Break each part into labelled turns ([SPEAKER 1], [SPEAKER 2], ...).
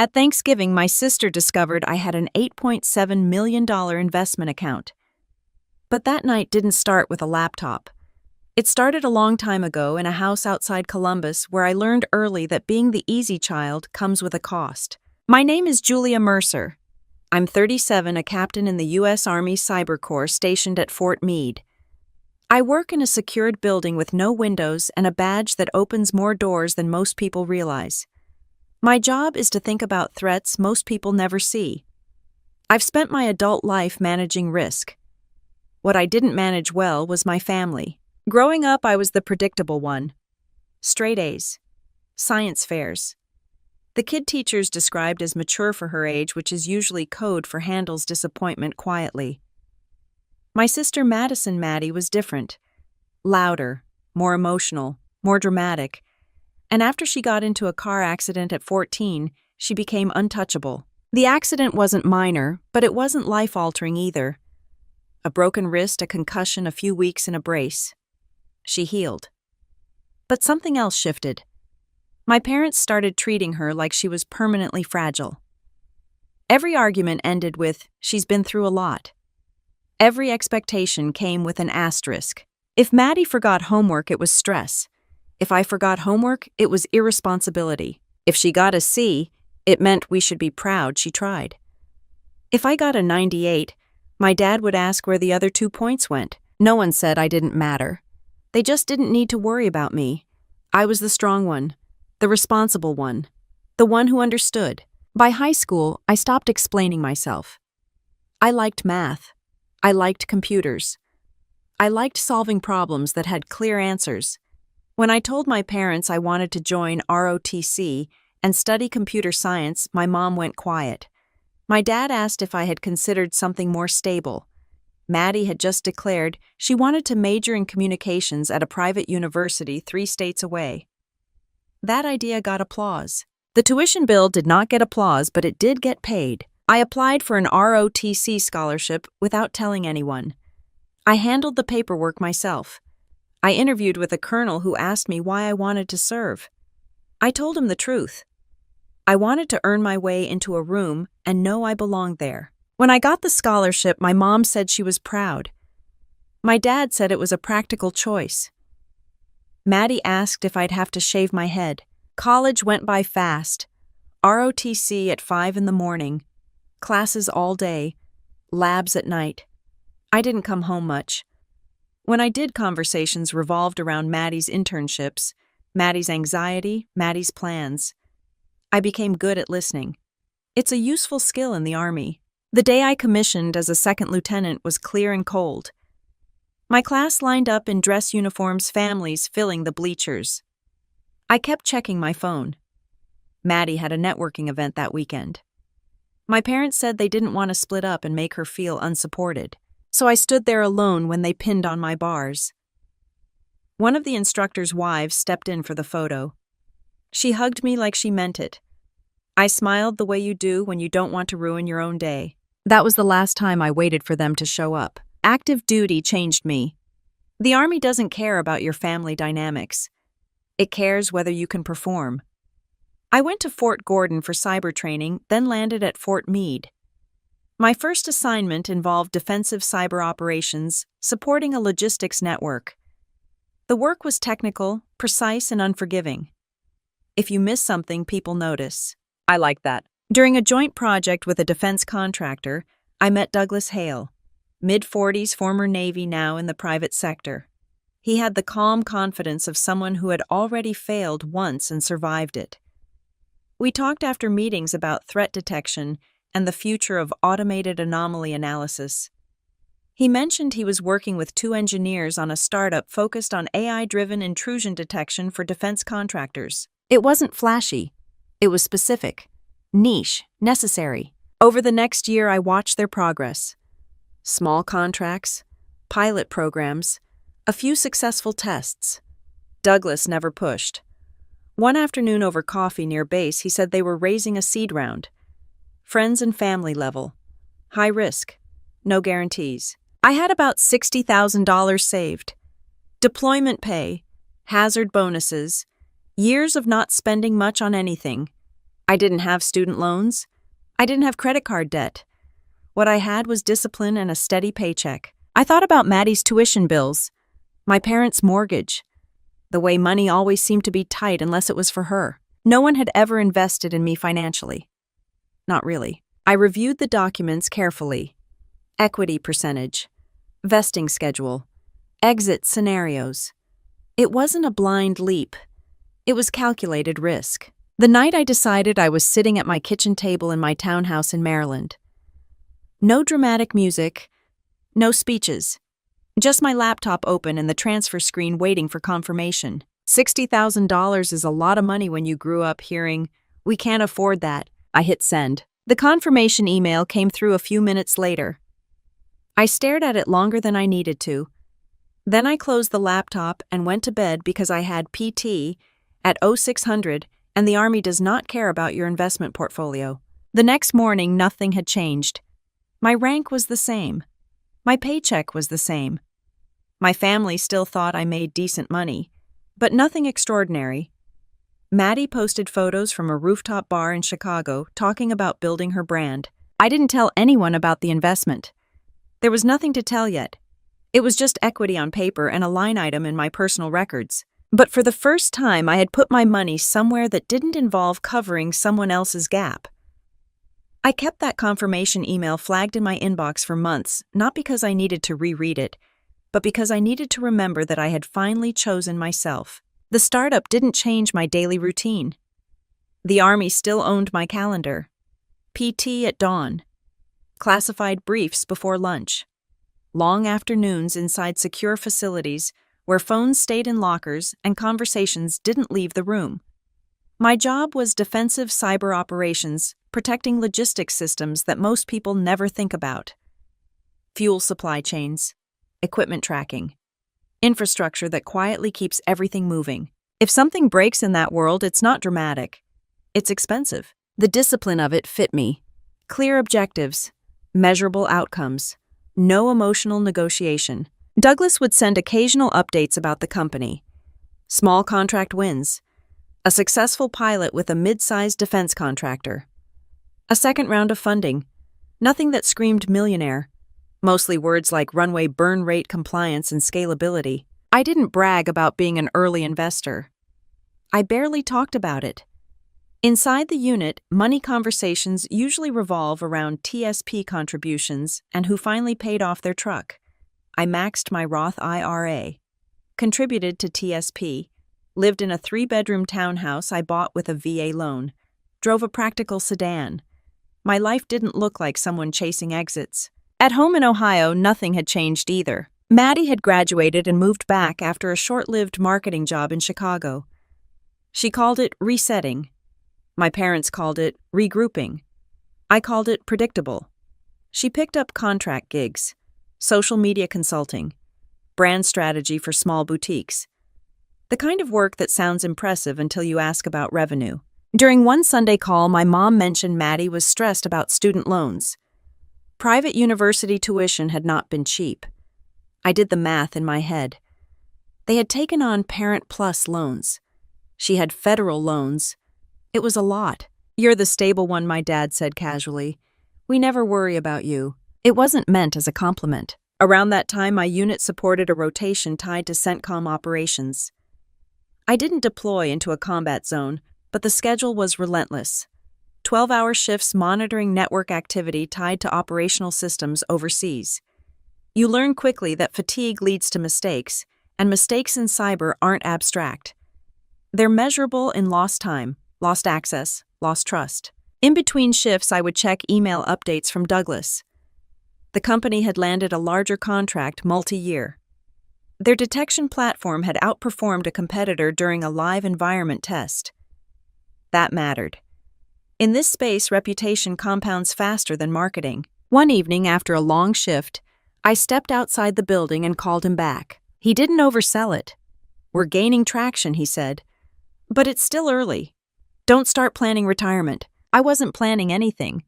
[SPEAKER 1] At Thanksgiving, my sister discovered I had an $8.7 million investment account. But that night didn't start with a laptop. It started a long time ago in a house outside Columbus where I learned early that being the easy child comes with a cost. My name is Julia Mercer. I'm 37, a captain in the U.S. Army Cyber Corps stationed at Fort Meade. I work in a secured building with no windows and a badge that opens more doors than most people realize. My job is to think about threats most people never see. I've spent my adult life managing risk. What I didn't manage well was my family. Growing up, I was the predictable one. Straight A's. Science fairs. The kid teachers described as mature for her age, which is usually code for handles disappointment quietly. My sister Madison Maddie was different. Louder, more emotional, more dramatic. And after she got into a car accident at 14, she became untouchable. The accident wasn't minor, but it wasn't life-altering either. A broken wrist, a concussion, a few weeks in a brace. She healed. But something else shifted. My parents started treating her like she was permanently fragile. Every argument ended with, "She's been through a lot." Every expectation came with an asterisk. If Maddie forgot homework, it was stress. If I forgot homework, it was irresponsibility. If she got a C, it meant we should be proud she tried. If I got a 98, my dad would ask where the other 2 points went. No one said I didn't matter. They just didn't need to worry about me. I was the strong one, the responsible one, the one who understood. By high school, I stopped explaining myself. I liked math. I liked computers. I liked solving problems that had clear answers. When I told my parents I wanted to join ROTC and study computer science, my mom went quiet. My dad asked if I had considered something more stable. Maddie had just declared she wanted to major in communications at a private university 3 states away. That idea got applause. The tuition bill did not get applause, but it did get paid. I applied for an ROTC scholarship without telling anyone. I handled the paperwork myself. I interviewed with a colonel who asked me why I wanted to serve. I told him the truth. I wanted to earn my way into a room and know I belonged there. When I got the scholarship, my mom said she was proud. My dad said it was a practical choice. Maddie asked if I'd have to shave my head. College went by fast. ROTC at 5 in the morning. Classes all day. Labs at night. I didn't come home much. When I did, conversations revolved around Maddie's internships, Maddie's anxiety, Maddie's plans. I became good at listening. It's a useful skill in the Army. The day I commissioned as a second lieutenant was clear and cold. My class lined up in dress uniforms, families filling the bleachers. I kept checking my phone. Maddie had a networking event that weekend. My parents said they didn't want to split up and make her feel unsupported. So I stood there alone when they pinned on my bars. One of the instructor's wives stepped in for the photo. She hugged me like she meant it. I smiled the way you do when you don't want to ruin your own day. That was the last time I waited for them to show up. Active duty changed me. The Army doesn't care about your family dynamics. It cares whether you can perform. I went to Fort Gordon for cyber training, then landed at Fort Meade. My first assignment involved defensive cyber operations, supporting a logistics network. The work was technical, precise, and unforgiving. If you miss something, people notice. I like that. During a joint project with a defense contractor, I met Douglas Hale, mid-40s, former Navy, now in the private sector. He had the calm confidence of someone who had already failed once and survived it. We talked after meetings about threat detection and the future of automated anomaly analysis. He mentioned he was working with 2 engineers on a startup focused on AI-driven intrusion detection for defense contractors. It wasn't flashy. It was specific, niche, necessary. Over the next year, I watched their progress. Small contracts, pilot programs, a few successful tests. Douglas never pushed. One afternoon over coffee near base, he said they were raising a seed round. Friends and family level. High risk. No guarantees. I had about $60,000 saved. Deployment pay, hazard bonuses, years of not spending much on anything. I didn't have student loans. I didn't have credit card debt. What I had was discipline and a steady paycheck. I thought about Maddie's tuition bills, my parents' mortgage, the way money always seemed to be tight unless it was for her. No one had ever invested in me financially. Not really. I reviewed the documents carefully. Equity percentage, vesting schedule, exit scenarios. It wasn't a blind leap. It was calculated risk. The night I decided, I was sitting at my kitchen table in my townhouse in Maryland. No dramatic music, no speeches. Just my laptop open and the transfer screen waiting for confirmation. $60,000 is a lot of money when you grew up hearing, "We can't afford that." I hit send. The confirmation email came through a few minutes later. I stared at it longer than I needed to. Then I closed the laptop and went to bed because I had PT at 0600 and the Army does not care about your investment portfolio. The next morning, nothing had changed. My rank was the same. My paycheck was the same. My family still thought I made decent money, but nothing extraordinary. Maddie posted photos from a rooftop bar in Chicago talking about building her brand. I didn't tell anyone about the investment. There was nothing to tell yet. It was just equity on paper and a line item in my personal records. But for the first time, I had put my money somewhere that didn't involve covering someone else's gap. I kept that confirmation email flagged in my inbox for months, not because I needed to reread it, but because I needed to remember that I had finally chosen myself. The startup didn't change my daily routine. The Army still owned my calendar. PT at dawn. Classified briefs before lunch. Long afternoons inside secure facilities where phones stayed in lockers and conversations didn't leave the room. My job was defensive cyber operations, protecting logistics systems that most people never think about. Fuel supply chains, equipment tracking, infrastructure that quietly keeps everything moving. If something breaks in that world, it's not dramatic. It's expensive. The discipline of it fit me. Clear objectives, measurable outcomes, no emotional negotiation. Douglas would send occasional updates about the company. Small contract wins. A successful pilot with a mid-sized defense contractor. A second round of funding. Nothing that screamed millionaire. Mostly words like runway burn rate compliance and scalability. I didn't brag about being an early investor. I barely talked about it. Inside the unit, money conversations usually revolve around TSP contributions and who finally paid off their truck. I maxed my Roth IRA, contributed to TSP, lived in a 3-bedroom townhouse I bought with a VA loan, drove a practical sedan. My life didn't look like someone chasing exits. At home in Ohio, nothing had changed either. Maddie had graduated and moved back after a short-lived marketing job in Chicago. She called it resetting. My parents called it regrouping. I called it predictable. She picked up contract gigs, social media consulting, brand strategy for small boutiques. The kind of work that sounds impressive until you ask about revenue. During one Sunday call, my mom mentioned Maddie was stressed about student loans. Private university tuition had not been cheap. I did the math in my head. They had taken on Parent Plus loans. She had federal loans. It was a lot. "You're the stable one," my dad said casually. "We never worry about you." It wasn't meant as a compliment. Around that time, my unit supported a rotation tied to CENTCOM operations. I didn't deploy into a combat zone, but the schedule was relentless. 12-hour shifts monitoring network activity tied to operational systems overseas. You learn quickly that fatigue leads to mistakes, and mistakes in cyber aren't abstract. They're measurable in lost time, lost access, lost trust. In between shifts, I would check email updates from Douglas. The company had landed a larger contract multi-year. Their detection platform had outperformed a competitor during a live environment test. That mattered. In this space, reputation compounds faster than marketing. One evening, after a long shift, I stepped outside the building and called him back. He didn't oversell it. "We're gaining traction," he said. "But it's still early. Don't start planning retirement." I wasn't planning anything.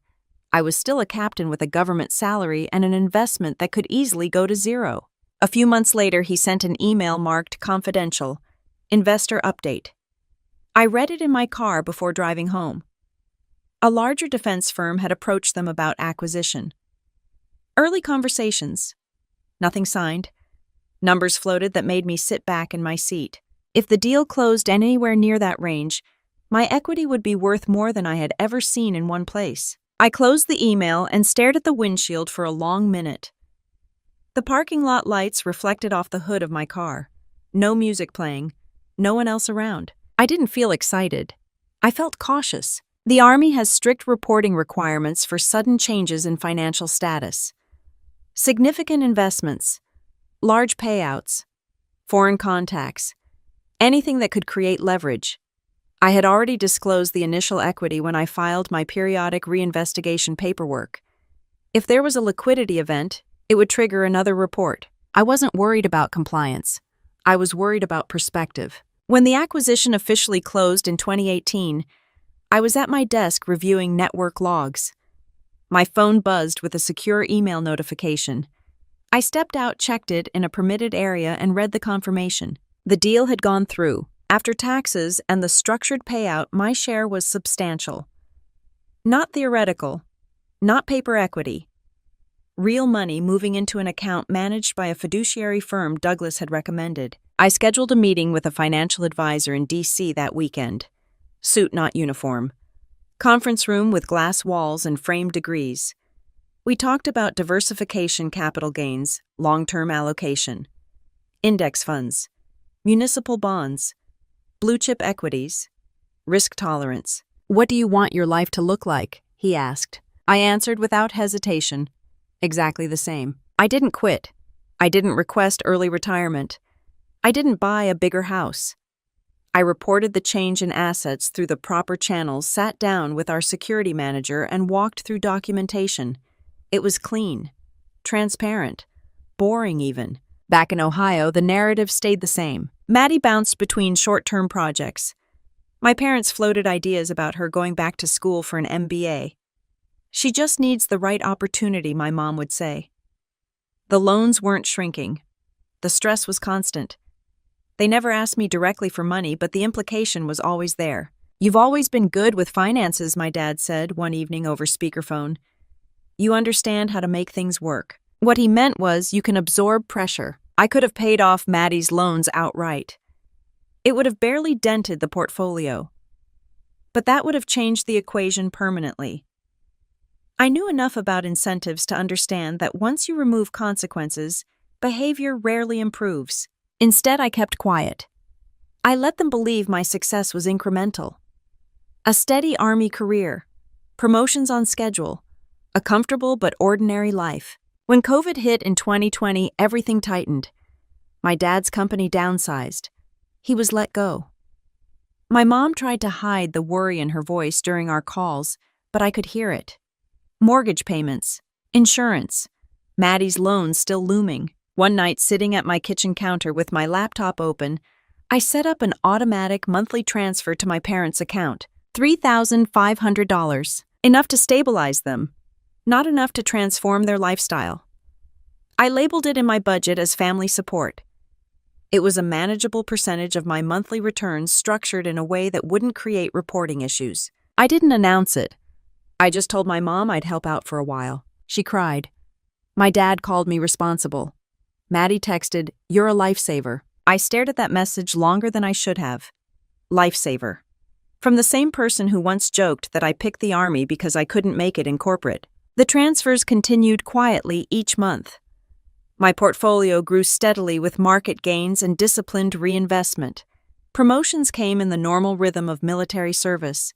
[SPEAKER 1] I was still a captain with a government salary and an investment that could easily go to zero. A few months later, he sent an email marked confidential, investor update. I read it in my car before driving home. A larger defense firm had approached them about acquisition. Early conversations. Nothing signed. Numbers floated that made me sit back in my seat. If the deal closed anywhere near that range, my equity would be worth more than I had ever seen in one place. I closed the email and stared at the windshield for a long minute. The parking lot lights reflected off the hood of my car. No music playing. No one else around. I didn't feel excited. I felt cautious. The Army has strict reporting requirements for sudden changes in financial status. Significant investments, large payouts, foreign contacts, anything that could create leverage. I had already disclosed the initial equity when I filed my periodic reinvestigation paperwork. If there was a liquidity event, it would trigger another report. I wasn't worried about compliance. I was worried about perspective. When the acquisition officially closed in 2018, I was at my desk reviewing network logs. My phone buzzed with a secure email notification. I stepped out, checked it in a permitted area, and read the confirmation. The deal had gone through. After taxes and the structured payout, my share was substantial. Not theoretical, not paper equity. Real money moving into an account managed by a fiduciary firm Douglas had recommended. I scheduled a meeting with a financial advisor in D.C. that weekend. Suit, not uniform. Conference room with glass walls and framed degrees. We talked about diversification capital gains, long-term allocation, index funds, municipal bonds, blue-chip equities, risk tolerance. "What do you want your life to look like?" he asked. I answered without hesitation. Exactly the same. I didn't quit. I didn't request early retirement. I didn't buy a bigger house. I reported the change in assets through the proper channels, sat down with our security manager, and walked through documentation. It was clean, transparent, boring even. Back in Ohio, the narrative stayed the same. Maddie bounced between short-term projects. My parents floated ideas about her going back to school for an MBA. She just needs the right opportunity, my mom would say. The loans weren't shrinking. The stress was constant. They never asked me directly for money, but the implication was always there. "You've always been good with finances," my dad said one evening over speakerphone. "You understand how to make things work." What he meant was, you can absorb pressure. I could have paid off Maddie's loans outright. It would have barely dented the portfolio. But that would have changed the equation permanently. I knew enough about incentives to understand that once you remove consequences, behavior rarely improves. Instead, I kept quiet. I let them believe my success was incremental. A steady Army career, promotions on schedule, a comfortable but ordinary life. When COVID hit in 2020, everything tightened. My dad's company downsized. He was let go. My mom tried to hide the worry in her voice during our calls, but I could hear it. Mortgage payments, insurance, Maddie's loans still looming. One night, sitting at my kitchen counter with my laptop open, I set up an automatic monthly transfer to my parents' account. $3,500. Enough to stabilize them, not enough to transform their lifestyle. I labeled it in my budget as family support. It was a manageable percentage of my monthly returns, structured in a way that wouldn't create reporting issues. I didn't announce it. I just told my mom I'd help out for a while. She cried. My dad called me responsible. Maddie texted, "You're a lifesaver." I stared at that message longer than I should have. Lifesaver. From the same person who once joked that I picked the Army because I couldn't make it in corporate. The transfers continued quietly each month. My portfolio grew steadily with market gains and disciplined reinvestment. Promotions came in the normal rhythm of military service.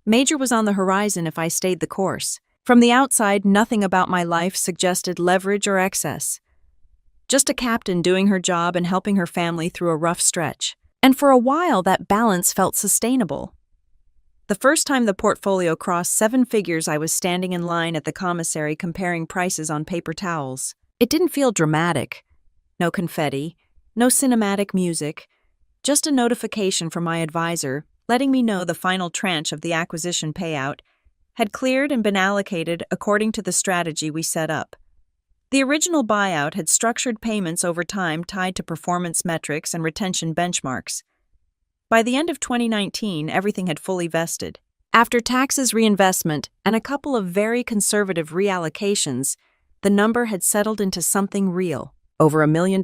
[SPEAKER 1] Major was on the horizon if I stayed the course. From the outside, nothing about my life suggested leverage or excess. Just a captain doing her job and helping her family through a rough stretch. And for a while, that balance felt sustainable. The first time the portfolio crossed 7 figures, I was standing in line at the commissary comparing prices on paper towels. It didn't feel dramatic. No confetti, no cinematic music, just a notification from my advisor letting me know the final tranche of the acquisition payout had cleared and been allocated according to the strategy we set up. The original buyout had structured payments over time tied to performance metrics and retention benchmarks. By the end of 2019, everything had fully vested. After taxes, reinvestment, and a couple of very conservative reallocations, the number had settled into something real, over $1 million.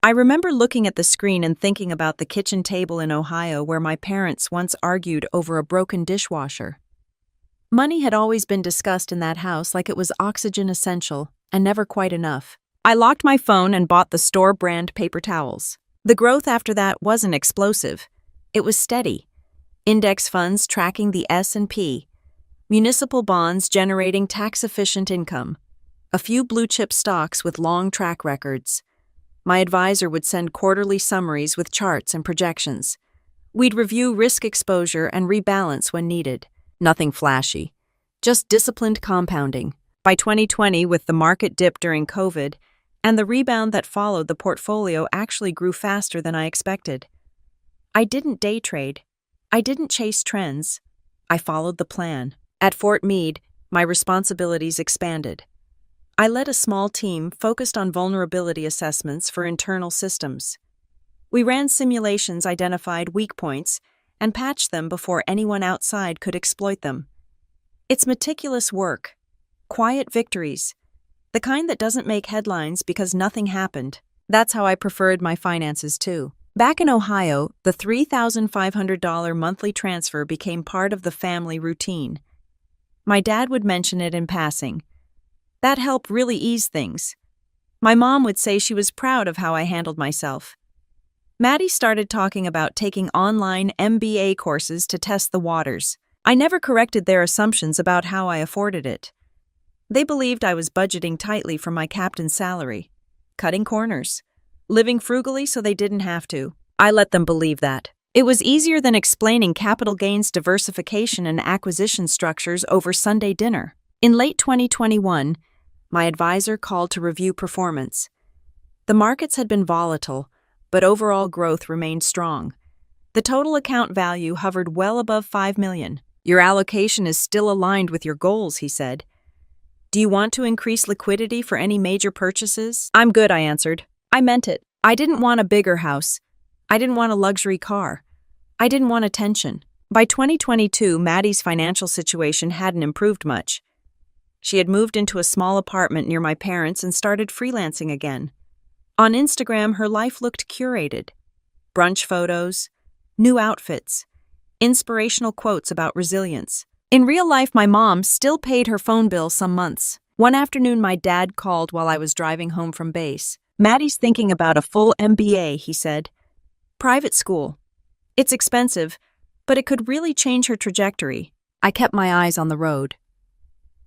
[SPEAKER 1] I remember looking at the screen and thinking about the kitchen table in Ohio where my parents once argued over a broken dishwasher. Money had always been discussed in that house like it was oxygen essential and never quite enough. I locked my phone and bought the store brand paper towels. The growth after that wasn't explosive. It was steady. Index funds tracking the S&P, municipal bonds generating tax-efficient income, a few blue-chip stocks with long track records. My advisor would send quarterly summaries with charts and projections. We'd review risk exposure and rebalance when needed. Nothing flashy, just disciplined compounding. By 2020, with the market dip during COVID and the rebound that followed, the portfolio actually grew faster than I expected. I didn't day trade. I didn't chase trends. I followed the plan. At Fort Meade, my responsibilities expanded. I led a small team focused on vulnerability assessments for internal systems. We ran simulations, identified weak points, and patched them before anyone outside could exploit them. It's meticulous work, quiet victories, the kind that doesn't make headlines because nothing happened. That's how I preferred my finances too. Back in Ohio, the $3,500 monthly transfer became part of the family routine. My dad would mention it in passing. That helped really ease things. My mom would say she was proud of how I handled myself. Maddie started talking about taking online MBA courses to test the waters. I never corrected their assumptions about how I afforded it. They believed I was budgeting tightly for my captain's salary, cutting corners, living frugally so they didn't have to. I let them believe that. It was easier than explaining capital gains diversification and acquisition structures over Sunday dinner. In late 2021, my advisor called to review performance. The markets had been volatile, but overall growth remained strong. The total account value hovered well above $5 million. Your allocation is still aligned with your goals, he said. Do you want to increase liquidity for any major purchases? I'm good, I answered. I meant it. I didn't want a bigger house. I didn't want a luxury car. I didn't want attention. By 2022, Maddie's financial situation hadn't improved much. She had moved into a small apartment near my parents and started freelancing again. On Instagram, her life looked curated. Brunch photos, new outfits, inspirational quotes about resilience. In real life, my mom still paid her phone bill some months. One afternoon, my dad called while I was driving home from base. Maddie's thinking about a full MBA, he said. Private school. It's expensive, but it could really change her trajectory. I kept my eyes on the road.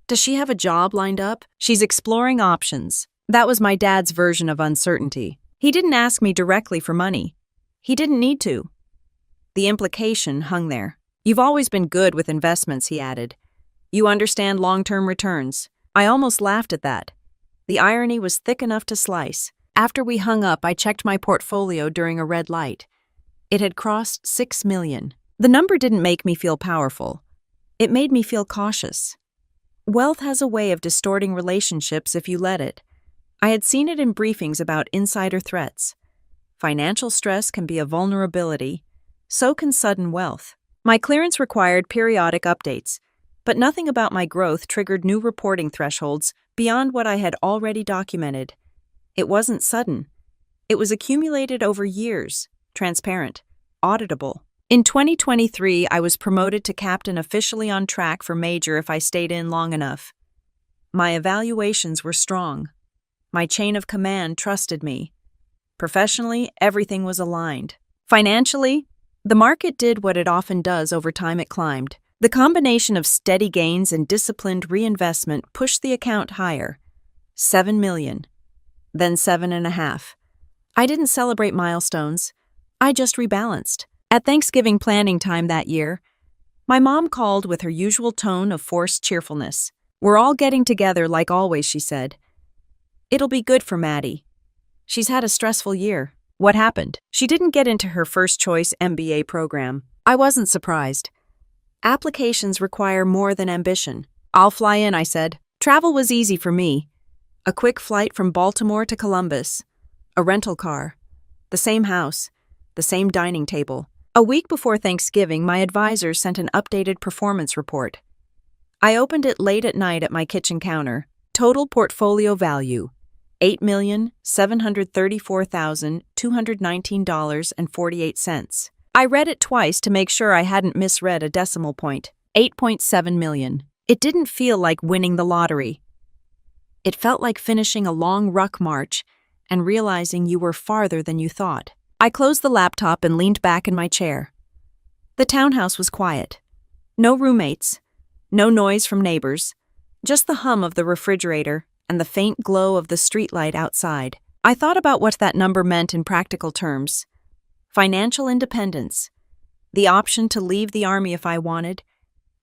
[SPEAKER 1] Does she have a job lined up? She's exploring options. That was my dad's version of uncertainty. He didn't ask me directly for money. He didn't need to. The implication hung there. You've always been good with investments, he added. You understand long-term returns. I almost laughed at that. The irony was thick enough to slice. After we hung up, I checked my portfolio during a red light. It had crossed $6 million. The number didn't make me feel powerful. It made me feel cautious. Wealth has a way of distorting relationships if you let it. I had seen it in briefings about insider threats. Financial stress can be a vulnerability. So can sudden wealth. My clearance required periodic updates, but nothing about my growth triggered new reporting thresholds beyond what I had already documented. It wasn't sudden. It was accumulated over years, transparent, auditable. In 2023, I was promoted to captain, officially on track for major if I stayed in long enough. My evaluations were strong. My chain of command trusted me. Professionally, everything was aligned. Financially, the market did what it often does over time. It climbed. The combination of steady gains and disciplined reinvestment pushed the account higher. $7 million. Then $7.5 million. I didn't celebrate milestones. I just rebalanced. At Thanksgiving planning time that year, my mom called with her usual tone of forced cheerfulness. We're all getting together like always, she said. It'll be good for Maddie. She's had a stressful year. What happened? She didn't get into her first choice MBA program. I wasn't surprised. Applications require more than ambition. I'll fly in, I said. Travel was easy for me. A quick flight from Baltimore to Columbus. A rental car. The same house. The same dining table. A week before Thanksgiving, my advisor sent an updated performance report. I opened it late at night at my kitchen counter. Total portfolio value, $8,734,219.48. I read it twice to make sure I hadn't misread a decimal point. 8.7 million. It didn't feel like winning the lottery. It felt like finishing a long ruck march and realizing you were farther than you thought. I closed the laptop and leaned back in my chair. The townhouse was quiet. No roommates, no noise from neighbors, just the hum of the refrigerator and the faint glow of the streetlight outside. I thought about what that number meant in practical terms. Financial independence, the option to leave the army if I wanted,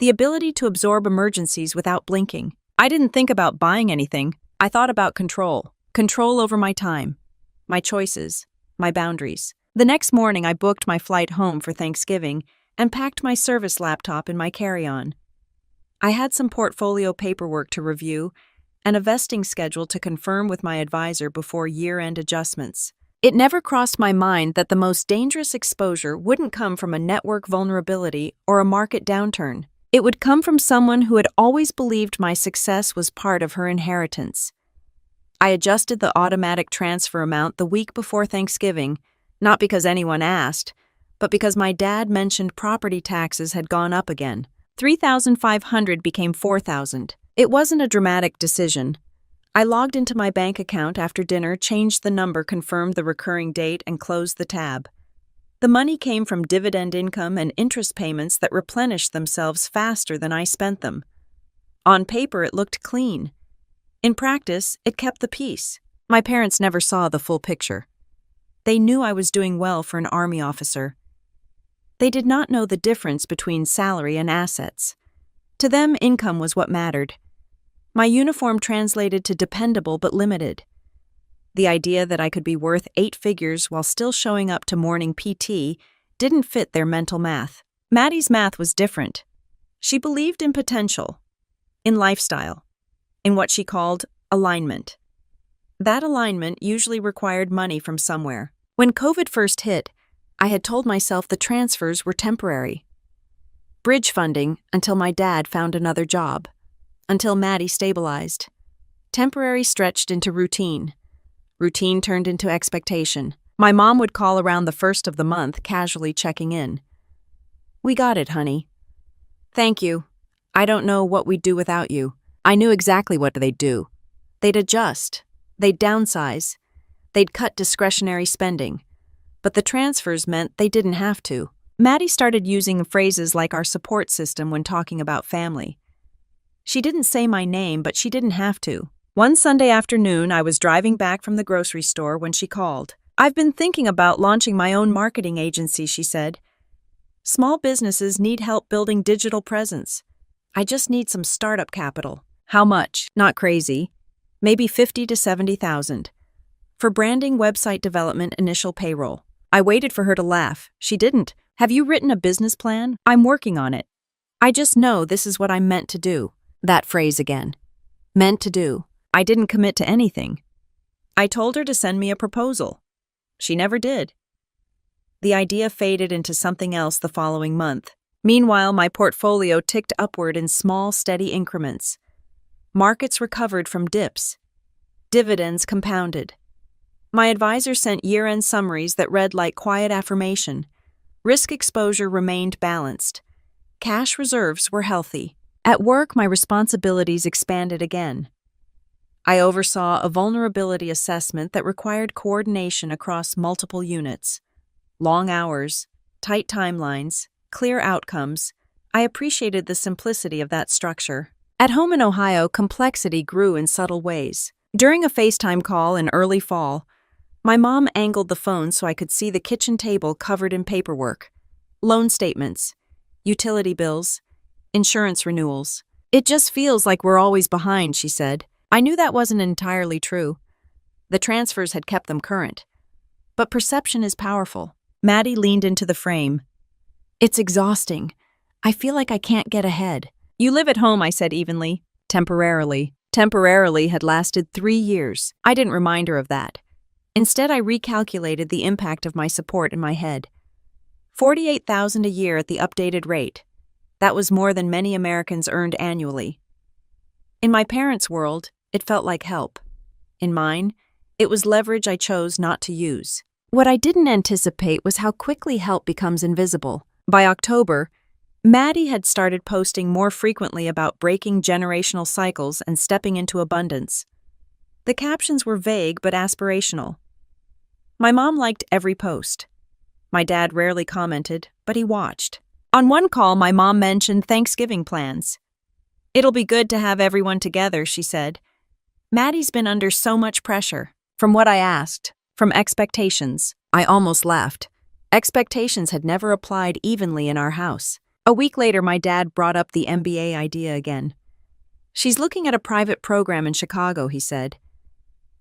[SPEAKER 1] the ability to absorb emergencies without blinking. I didn't think about buying anything. I thought about control. Control over my time, my choices, my boundaries. The next morning, I booked my flight home for Thanksgiving and packed my service laptop in my carry-on. I had some portfolio paperwork to review and a vesting schedule to confirm with my advisor before year-end adjustments. It never crossed my mind that the most dangerous exposure wouldn't come from a network vulnerability or a market downturn. It would come from someone who had always believed my success was part of her inheritance. I adjusted the automatic transfer amount the week before Thanksgiving, not because anyone asked, but because my dad mentioned property taxes had gone up again. $3,500 became $4,000. It wasn't a dramatic decision. I logged into my bank account after dinner, changed the number, confirmed the recurring date, and closed the tab. The money came from dividend income and interest payments that replenished themselves faster than I spent them. On paper, it looked clean. In practice, it kept the peace. My parents never saw the full picture. They knew I was doing well for an Army officer. They did not know the difference between salary and assets. To them, income was what mattered. My uniform translated to dependable but limited. The idea that I could be worth 8 figures while still showing up to morning PT didn't fit their mental math. Maddie's math was different. She believed in potential, in lifestyle, in what she called alignment. That alignment usually required money from somewhere. When COVID first hit, I had told myself the transfers were temporary. Bridge funding until my dad found another job, until Maddie stabilized. Temporary stretched into routine. Routine turned into expectation. My mom would call around the first of the month, casually checking in. "We got it, honey." "Thank you. I don't know what we'd do without you." I knew exactly what they'd do. They'd adjust. They'd downsize. They'd cut discretionary spending. But the transfers meant they didn't have to. Maddie started using phrases like our support system when talking about family. She didn't say my name, but she didn't have to. One Sunday afternoon, I was driving back from the grocery store when she called. "I've been thinking about launching my own marketing agency," she said. "Small businesses need help building digital presence. I just need some startup capital." "How much?" "Not crazy. Maybe 50 to 70,000. For branding, website development, initial payroll." I waited for her to laugh. She didn't. "Have you written a business plan?" "I'm working on it. I just know this is what I'm meant to do." That phrase again. Meant to do. I didn't commit to anything. I told her to send me a proposal. She never did. The idea faded into something else the following month. Meanwhile, my portfolio ticked upward in small, steady increments. Markets recovered from dips. Dividends compounded. My advisor sent year-end summaries that read like quiet affirmation. Risk exposure remained balanced. Cash reserves were healthy. At work, my responsibilities expanded again. I oversaw a vulnerability assessment that required coordination across multiple units. Long hours, tight timelines, clear outcomes. I appreciated the simplicity of that structure. At home in Ohio, complexity grew in subtle ways. During a FaceTime call in early fall, my mom angled the phone so I could see the kitchen table covered in paperwork. Loan statements, utility bills, insurance renewals. "It just feels like we're always behind," she said. I knew that wasn't entirely true. The transfers had kept them current. But perception is powerful. Maddie leaned into the frame. "It's exhausting. I feel like I can't get ahead." "You live at home," I said evenly. Temporarily. Temporarily had lasted 3 years. I didn't remind her of that. Instead, I recalculated the impact of my support in my head. $48,000 a year at the updated rate. That was more than many Americans earned annually. In my parents' world, it felt like help. In mine, it was leverage I chose not to use. What I didn't anticipate was how quickly help becomes invisible. By October, Maddie had started posting more frequently about breaking generational cycles and stepping into abundance. The captions were vague but aspirational. My mom liked every post. My dad rarely commented, but he watched. On one call, my mom mentioned Thanksgiving plans. "It'll be good to have everyone together," she said. Maddie's been under so much pressure. From what I asked, from expectations, I almost laughed. Expectations had never applied evenly in our house. A week later, my dad brought up the MBA idea again. "She's looking at a private program in Chicago," he said.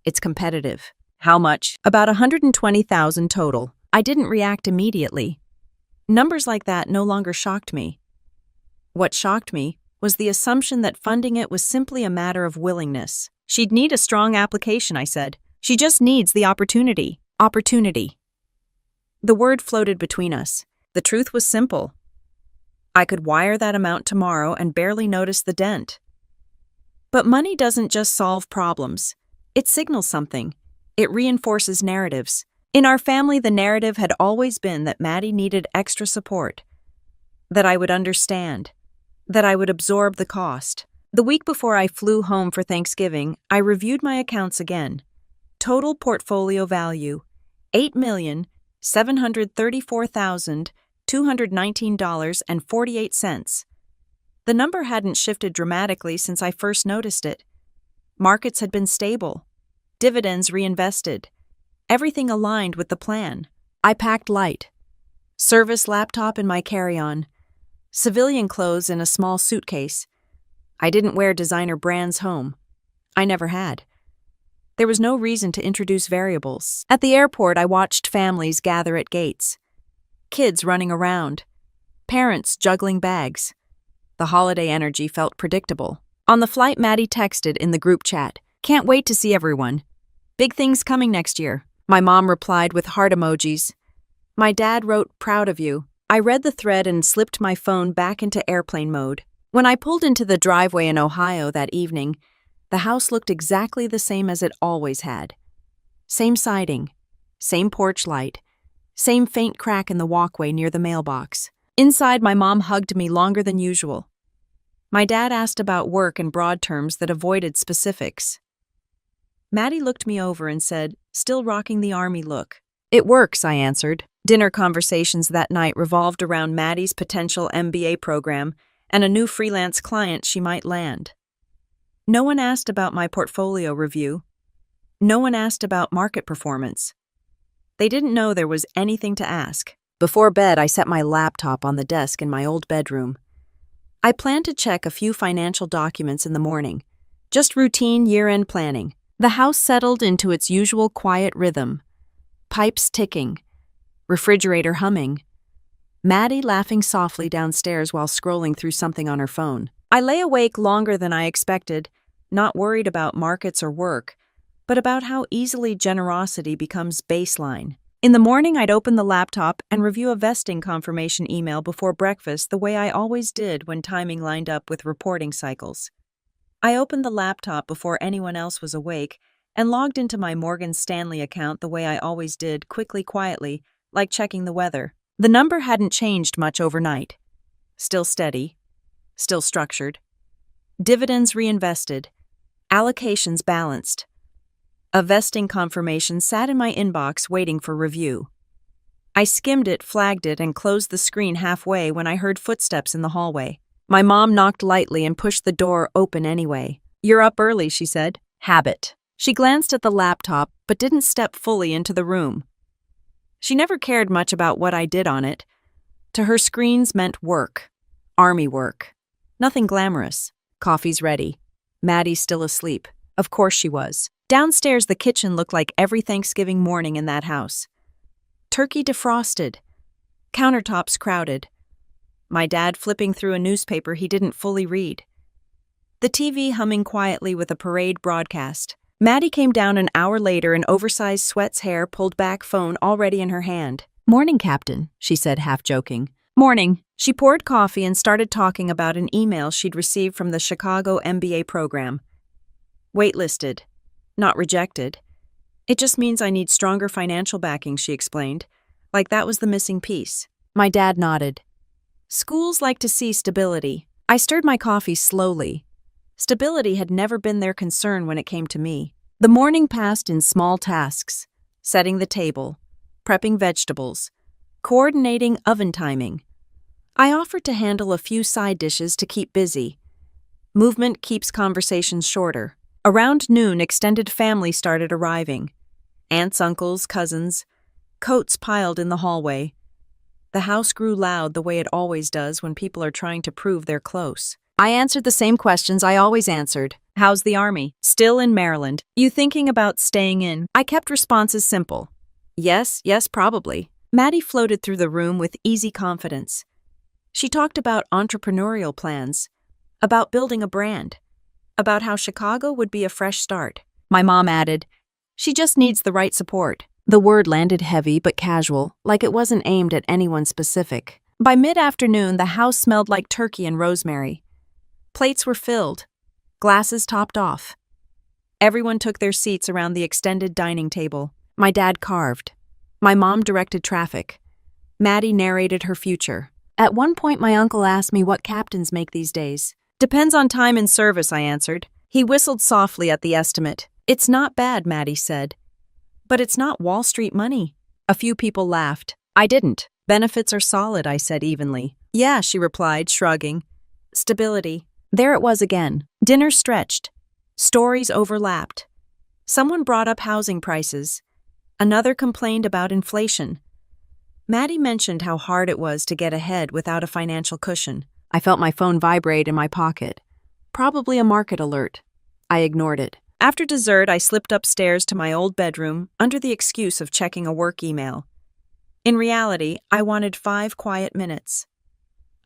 [SPEAKER 1] "It's competitive." "How much?" "About $120,000 total." I didn't react immediately. Numbers like that no longer shocked me. What shocked me was the assumption that funding it was simply a matter of willingness. "She'd need a strong application," I said. "She just needs the opportunity." Opportunity. The word floated between us. The truth was simple. I could wire that amount tomorrow and barely notice the dent. But money doesn't just solve problems. It signals something. It reinforces narratives. In our family, the narrative had always been that Maddie needed extra support, that I would understand, that I would absorb the cost. The week before I flew home for Thanksgiving, I reviewed my accounts again. Total portfolio value, $8,734,219.48. The number hadn't shifted dramatically since I first noticed it. Markets had been stable. Dividends reinvested. Everything aligned with the plan. I packed light. Service laptop in my carry-on. Civilian clothes in a small suitcase. I didn't wear designer brands home. I never had. There was no reason to introduce variables. At the airport, I watched families gather at gates. Kids running around. Parents juggling bags. The holiday energy felt predictable. On the flight, Maddie texted in the group chat, "Can't wait to see everyone. Big things coming next year." My mom replied with heart emojis. My dad wrote, "Proud of you." I read the thread and slipped my phone back into airplane mode. When I pulled into the driveway in Ohio that evening, the house looked exactly the same as it always had. Same siding, same porch light, same faint crack in the walkway near the mailbox. Inside, my mom hugged me longer than usual. My dad asked about work in broad terms that avoided specifics. Maddie looked me over and said, still rocking the army look. "It works," I answered. Dinner conversations that night revolved around Maddie's potential MBA program and a new freelance client she might land. No one asked about my portfolio review. No one asked about market performance. They didn't know there was anything to ask. Before bed, I set my laptop on the desk in my old bedroom. I planned to check a few financial documents in the morning. Just routine year-end planning. The house settled into its usual quiet rhythm. Pipes ticking. Refrigerator humming. Maddie laughing softly downstairs while scrolling through something on her phone. I lay awake longer than I expected, not worried about markets or work, but about how easily generosity becomes baseline. In the morning, I'd open the laptop and review a vesting confirmation email before breakfast the way I always did when timing lined up with reporting cycles. I opened the laptop before anyone else was awake and logged into my Morgan Stanley account the way I always did, quietly, like checking the weather. The number hadn't changed much overnight. Still steady. Still structured. Dividends reinvested. Allocations balanced. A vesting confirmation sat in my inbox waiting for review. I skimmed it, flagged it, and closed the screen halfway when I heard footsteps in the hallway. My mom knocked lightly and pushed the door open anyway. "You're up early," she said. "Habit." She glanced at the laptop, but didn't step fully into the room. She never cared much about what I did on it. To her, screens meant work. Army work. Nothing glamorous. Coffee's ready. Maddie's still asleep. Of course she was. Downstairs, the kitchen looked like every Thanksgiving morning in that house. Turkey defrosted. Countertops crowded. My dad flipping through a newspaper he didn't fully read. The TV humming quietly with a parade broadcast. Maddie came down an hour later in oversized sweats, hair pulled back, phone already in her hand. "Morning, Captain," she said, half joking. "Morning." She poured coffee and started talking about an email she'd received from the Chicago MBA program. "Waitlisted. Not rejected. It just means I need stronger financial backing," she explained. Like that was the missing piece. My dad nodded. Schools like to see stability. I stirred my coffee slowly. Stability had never been their concern when it came to me. The morning passed in small tasks: setting the table, prepping vegetables, coordinating oven timing. I offered to handle a few side dishes to keep busy. Movement keeps conversations shorter. Around noon, extended family started arriving. Aunts, uncles, cousins, coats piled in the hallway. The house grew loud the way it always does when people are trying to prove they're close. I answered the same questions I always answered. "How's the army?" "Still in Maryland." "You thinking about staying in?" I kept responses simple. Yes, probably. Maddie floated through the room with easy confidence. She talked about entrepreneurial plans, about building a brand, about how Chicago would be a fresh start. My mom added, "She just needs the right support." The word landed heavy but casual, like it wasn't aimed at anyone specific. By mid-afternoon, the house smelled like turkey and rosemary. Plates were filled, glasses topped off. Everyone took their seats around the extended dining table. My dad carved. My mom directed traffic. Maddie narrated her future. At one point, my uncle asked me what captains make these days. "Depends on time and service," I answered. He whistled softly at the estimate. "It's not bad," Maddie said. "But it's not Wall Street money." A few people laughed. I didn't. "Benefits are solid," I said evenly. "Yeah," she replied, shrugging. "Stability." There it was again. Dinner stretched. Stories overlapped. Someone brought up housing prices. Another complained about inflation. Maddie mentioned how hard it was to get ahead without a financial cushion. I felt my phone vibrate in my pocket. Probably a market alert. I ignored it. After dessert, I slipped upstairs to my old bedroom under the excuse of checking a work email. In reality, I wanted 5 quiet minutes.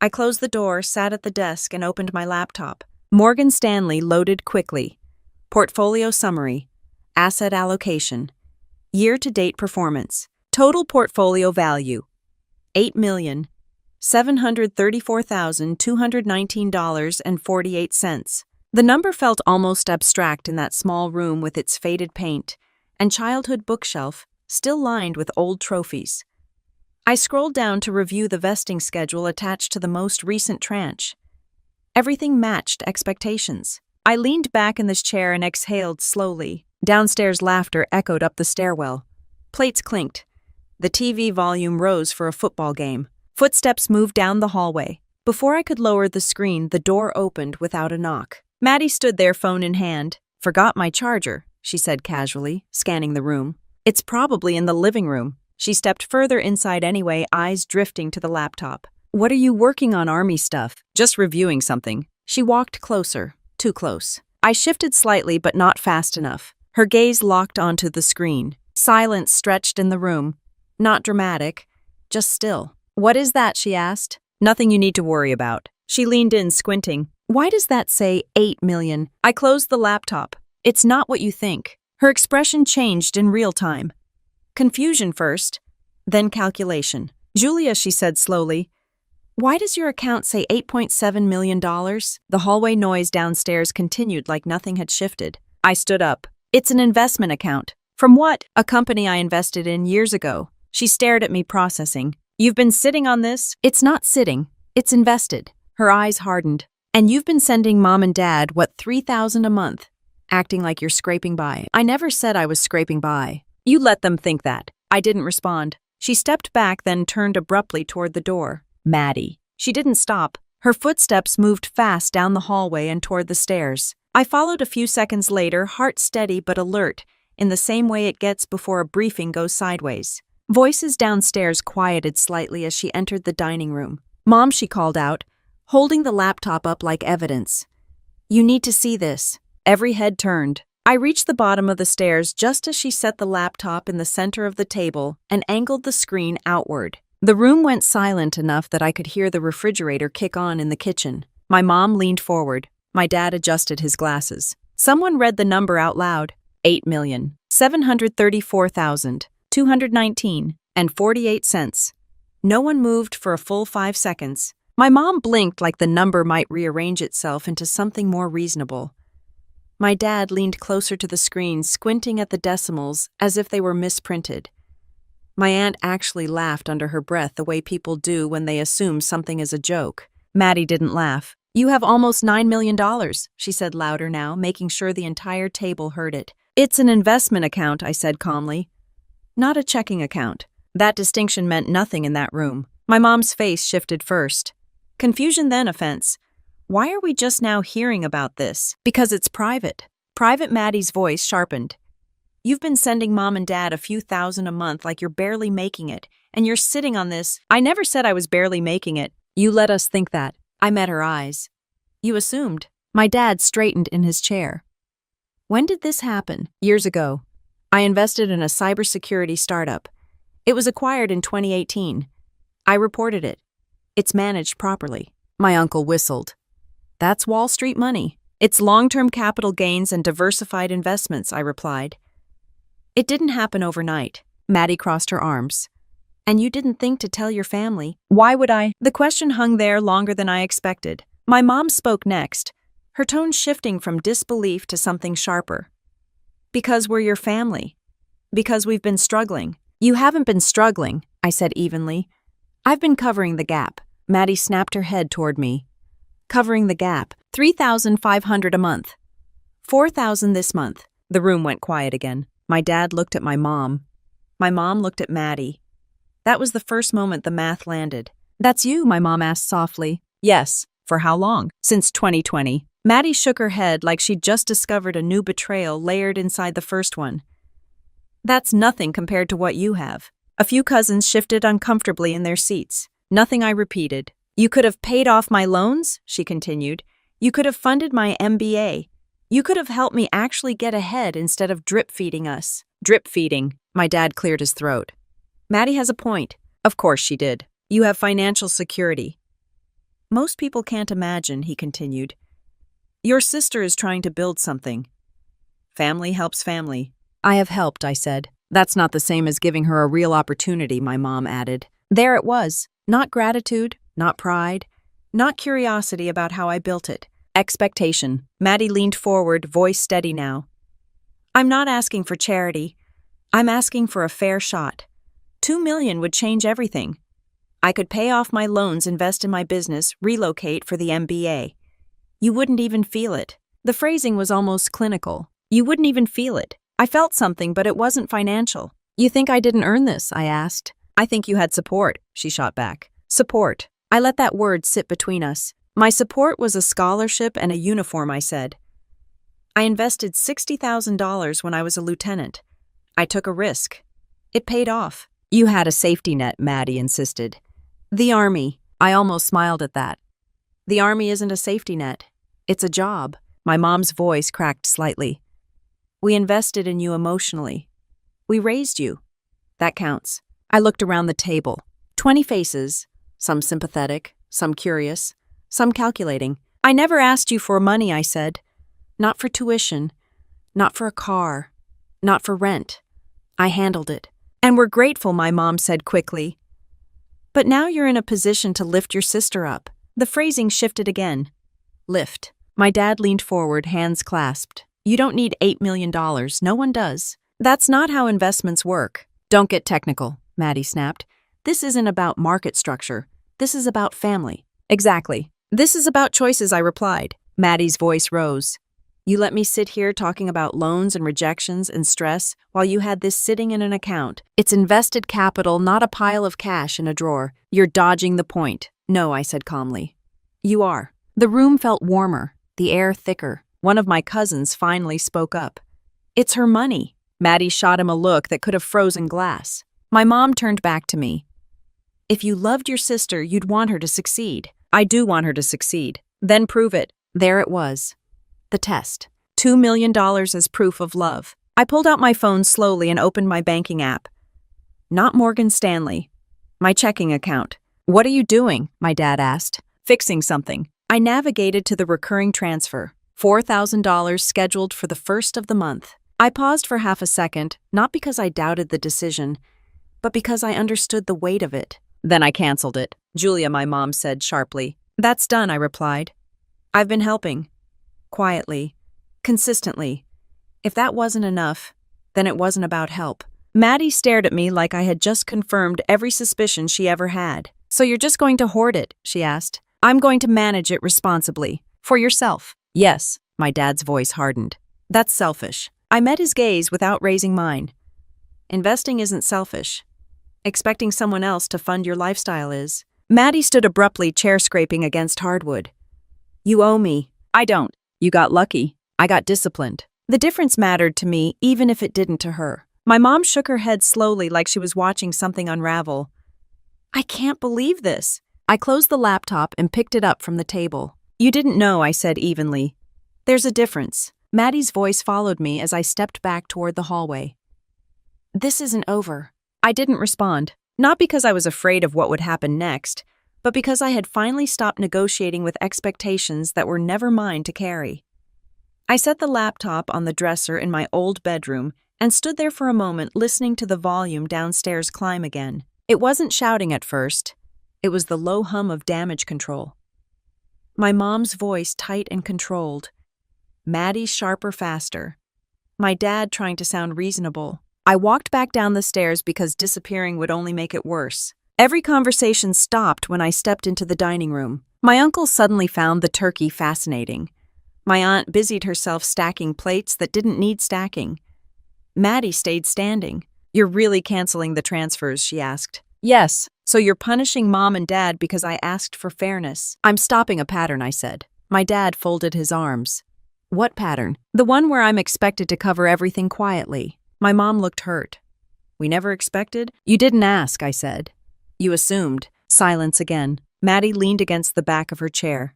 [SPEAKER 1] I closed the door, sat at the desk, and opened my laptop. Morgan Stanley loaded quickly. Portfolio summary. Asset allocation. Year-to-date performance. Total portfolio value. $8,734,219.48. The number felt almost abstract in that small room with its faded paint and childhood bookshelf still lined with old trophies. I scrolled down to review the vesting schedule attached to the most recent tranche. Everything matched expectations. I leaned back in this chair and exhaled slowly. Downstairs laughter echoed up the stairwell. Plates clinked. The TV volume rose for a football game. Footsteps moved down the hallway. Before I could lower the screen, the door opened without a knock. Maddie stood there, phone in hand. "Forgot my charger," she said casually, scanning the room. "It's probably in the living room." She stepped further inside anyway, eyes drifting to the laptop. "What are you working on, army stuff?" "Just reviewing something." She walked closer, too close. I shifted slightly, but not fast enough. Her gaze locked onto the screen. Silence stretched in the room. Not dramatic, just still. "What is that?" she asked. "Nothing you need to worry about." She leaned in, squinting. "Why does that say 8 million? I closed the laptop. "It's not what you think." Her expression changed in real time. Confusion first, then calculation. "Julia," she said slowly, "why does your account say $8.7 million? The hallway noise downstairs continued like nothing had shifted. I stood up. "It's an investment account." "From what?" "A company I invested in years ago." She stared at me, processing. "You've been sitting on this?" "It's not sitting. It's invested." Her eyes hardened. "And you've been sending Mom and Dad, what, $3,000 a month? Acting like you're scraping by." "I never said I was scraping by." "You let them think that." I didn't respond. She stepped back, then turned abruptly toward the door. "Maddie." She didn't stop. Her footsteps moved fast down the hallway and toward the stairs. I followed a few seconds later, heart steady but alert, in the same way it gets before a briefing goes sideways. Voices downstairs quieted slightly as she entered the dining room. "Mom," she called out, holding the laptop up like evidence. "You need to see this." Every head turned. I reached the bottom of the stairs just as she set the laptop in the center of the table and angled the screen outward. The room went silent enough that I could hear the refrigerator kick on in the kitchen. My mom leaned forward. My dad adjusted his glasses. Someone read the number out loud. $8,734,219 and 48 cents. No one moved for a full 5 seconds. My mom blinked like the number might rearrange itself into something more reasonable. My dad leaned closer to the screen, squinting at the decimals as if they were misprinted. My aunt actually laughed under her breath the way people do when they assume something is a joke. Maddie didn't laugh. "You have almost $9 million, she said louder now, making sure the entire table heard it. "It's an investment account," I said calmly. "Not a checking account." That distinction meant nothing in that room. My mom's face shifted first. Confusion, then offense. "Why are we just now hearing about this?" "Because it's private." Private Maddie's voice sharpened. "You've been sending mom and dad a few thousand a month like you're barely making it, and you're sitting on this." "I never said I was barely making it. You let us think that." I met her eyes. "You assumed." My dad straightened in his chair. "When did this happen?" "Years ago. I invested in a cybersecurity startup. It was acquired in 2018. I reported it. It's managed properly." My uncle whistled. "That's Wall Street money. It's long-term capital gains and diversified investments," I replied. "It didn't happen overnight." Maddie crossed her arms. "And you didn't think to tell your family?" "Why would I?" The question hung there longer than I expected. My mom spoke next, her tone shifting from disbelief to something sharper. "Because we're your family. Because we've been struggling." "You haven't been struggling," I said evenly. "I've been covering the gap." Maddie snapped her head toward me. "Covering the gap. $3,500 a month. $4,000 this month." The room went quiet again. My dad looked at my mom. My mom looked at Maddie. That was the first moment the math landed. "That's you?" my mom asked softly. "Yes." "For how long?" "Since 2020. Maddie shook her head like she'd just discovered a new betrayal layered inside the first one. "That's nothing compared to what you have." A few cousins shifted uncomfortably in their seats. Nothing, I repeated. "You could have paid off my loans," she continued. "You could have funded my MBA. You could have helped me actually get ahead instead of drip-feeding us." "Drip-feeding." My dad cleared his throat. "Maddie has a point." "Of course she did. You have financial security." "Most people can't imagine," he continued. "Your sister is trying to build something. Family helps family." "I have helped," I said. "That's not the same as giving her a real opportunity," my mom added. There it was. Not gratitude, not pride, not curiosity about how I built it. Expectation. Maddie leaned forward, voice steady now. "I'm not asking for charity. I'm asking for a fair shot. $2 million would change everything. I could pay off my loans, invest in my business, relocate for the MBA. You wouldn't even feel it." The phrasing was almost clinical. You wouldn't even feel it. I felt something, but it wasn't financial. "You think I didn't earn this?" I asked. "I think you had support," she shot back. Support. I let that word sit between us. "My support was a scholarship and a uniform," I said. "I invested $60,000 when I was a lieutenant. I took a risk. It paid off." "You had a safety net," Maddie insisted. "The Army." I almost smiled at that. "The Army isn't a safety net. It's a job." My mom's voice cracked slightly. "We invested in you emotionally. We raised you. That counts." I looked around the table. 20 faces, some sympathetic, some curious, some calculating. "I never asked you for money," I said. "Not for tuition, not for a car, not for rent. I handled it." "And we're grateful," my mom said quickly. "But now you're in a position to lift your sister up." The phrasing shifted again. Lift. My dad leaned forward, hands clasped. "You don't need $8 million. No one does. That's not how investments work." "Don't get technical," Maddie snapped. "This isn't about market structure. This is about family." "Exactly. This is about choices," I replied. Maddie's voice rose. "You let me sit here talking about loans and rejections and stress while you had this sitting in an account. It's invested capital, not a pile of cash in a drawer. You're dodging the point." "No," I said calmly. "You are." The room felt warmer, the air thicker. One of my cousins finally spoke up. "It's her money." Maddie shot him a look that could have frozen glass. My mom turned back to me. "If you loved your sister, you'd want her to succeed." "I do want her to succeed." "Then prove it." There it was. The test. $2 million as proof of love. I pulled out my phone slowly and opened my banking app. Not Morgan Stanley. My checking account. "What are you doing?" my dad asked. "Fixing something." I navigated to the recurring transfer. $4,000 scheduled for the first of the month. I paused for half a second, not because I doubted the decision, but because I understood the weight of it. Then I canceled it. Julia, my mom said sharply. That's done, I replied. I've been helping. Quietly. Consistently. If that wasn't enough, then it wasn't about help. Maddie stared at me like I had just confirmed every suspicion she ever had. So you're just going to hoard it, she asked. I'm going to manage it responsibly. For yourself. Yes, my dad's voice hardened. That's selfish. I met his gaze without raising mine. Investing isn't selfish. Expecting someone else to fund your lifestyle is. Maddie stood abruptly, chair scraping against hardwood. You owe me. I don't. You got lucky. I got disciplined. The difference mattered to me, even if it didn't to her. My mom shook her head slowly like she was watching something unravel. I can't believe this. I closed the laptop and picked it up from the table. You didn't know, I said evenly. There's a difference. Maddie's voice followed me as I stepped back toward the hallway. This isn't over. I didn't respond, not because I was afraid of what would happen next, but because I had finally stopped negotiating with expectations that were never mine to carry. I set the laptop on the dresser in my old bedroom and stood there for a moment listening to the volume downstairs climb again. It wasn't shouting at first. It was the low hum of damage control. My mom's voice tight and controlled. Maddie's sharper, faster. My dad trying to sound reasonable. I walked back down the stairs because disappearing would only make it worse. Every conversation stopped when I stepped into the dining room. My uncle suddenly found the turkey fascinating. My aunt busied herself stacking plates that didn't need stacking. Maddie stayed standing. You're really canceling the transfers, she asked. Yes, so you're punishing Mom and Dad because I asked for fairness. I'm stopping a pattern, I said. My dad folded his arms. What pattern? The one where I'm expected to cover everything quietly. My mom looked hurt. We never expected? You didn't ask, I said. You assumed. Silence again. Maddie leaned against the back of her chair.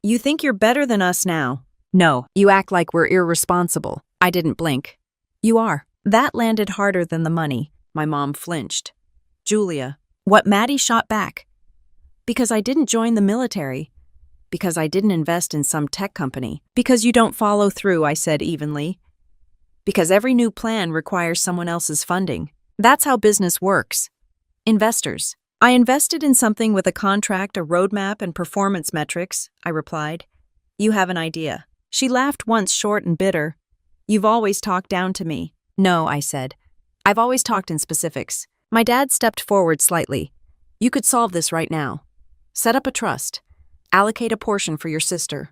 [SPEAKER 1] You think you're better than us now? No, you act like we're irresponsible. I didn't blink. You are. That landed harder than the money. My mom flinched. Julia, what? Maddie shot back. Because I didn't join the military. Because I didn't invest in some tech company. Because you don't follow through, I said evenly. Because every new plan requires someone else's funding. That's how business works. Investors. I invested in something with a contract, a roadmap, and performance metrics, I replied. You have an idea. She laughed once, short and bitter. You've always talked down to me. No, I said. I've always talked in specifics. My dad stepped forward slightly. You could solve this right now. Set up a trust. Allocate a portion for your sister.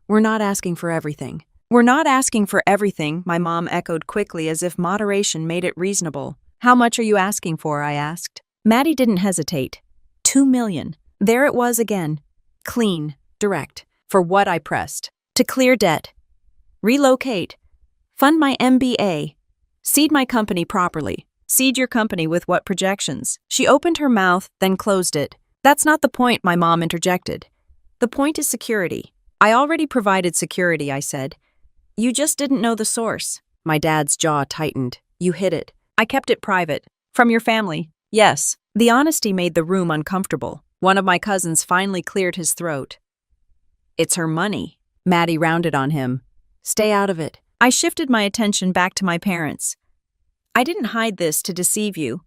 [SPEAKER 1] We're not asking for everything. We're not asking for everything, my mom echoed quickly as if moderation made it reasonable. How much are you asking for? I asked. Maddie didn't hesitate. $2 million. There it was again. Clean, direct. For what? I pressed. To clear debt. Relocate. Fund my MBA. Seed my company properly. Seed your company with what projections? She opened her mouth, then closed it. That's not the point, my mom interjected. The point is security. I already provided security, I said. You just didn't know the source. My dad's jaw tightened. You hid it. I kept it private. From your family. Yes. The honesty made the room uncomfortable. One of my cousins finally cleared his throat. It's her money. Maddie rounded on him. Stay out of it. I shifted my attention back to my parents. I didn't hide this to deceive you.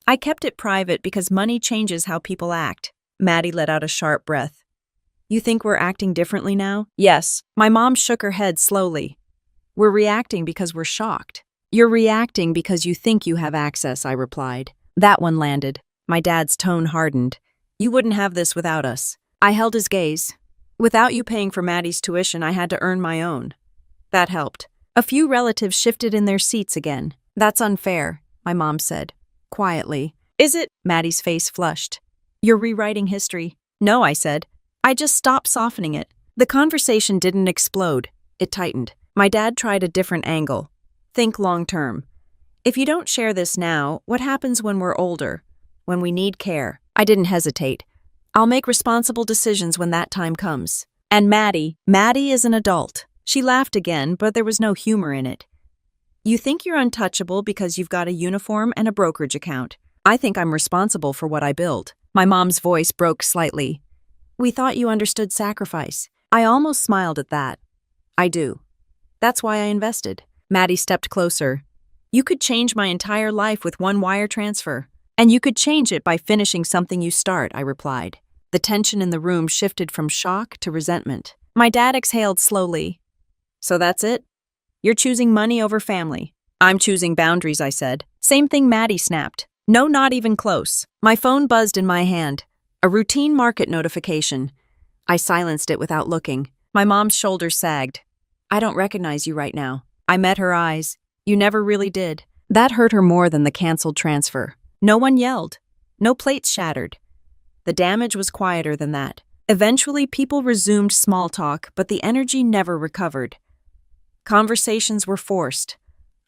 [SPEAKER 1] I kept it private because money changes how people act. Maddie let out a sharp breath. You think we're acting differently now? Yes. My mom shook her head slowly. We're reacting because we're shocked. You're reacting because you think you have access, I replied. That one landed. My dad's tone hardened. You wouldn't have this without us. I held his gaze. Without you paying for Maddie's tuition, I had to earn my own. That helped. A few relatives shifted in their seats again. That's unfair, my mom said, quietly. Is it? Maddie's face flushed. You're rewriting history. No, I said. I just stopped softening it. The conversation didn't explode. It tightened. My dad tried a different angle. Think long term. If you don't share this now, what happens when we're older? When we need care? I didn't hesitate. I'll make responsible decisions when that time comes. And Maddie is an adult. She laughed again, but there was no humor in it. You think you're untouchable because you've got a uniform and a brokerage account. I think I'm responsible for what I build. My mom's voice broke slightly. We thought you understood sacrifice. I almost smiled at that. I do. That's why I invested. Maddie stepped closer. You could change my entire life with one wire transfer. And you could change it by finishing something you start, I replied. The tension in the room shifted from shock to resentment. My dad exhaled slowly. So that's it? You're choosing money over family. I'm choosing boundaries, I said. Same thing Maddie snapped. No, not even close. My phone buzzed in my hand. A routine market notification. I silenced it without looking. My mom's shoulders sagged. I don't recognize you right now. I met her eyes. You never really did. That hurt her more than the canceled transfer. No one yelled. No plates shattered. The damage was quieter than that. Eventually, people resumed small talk, but the energy never recovered. Conversations were forced.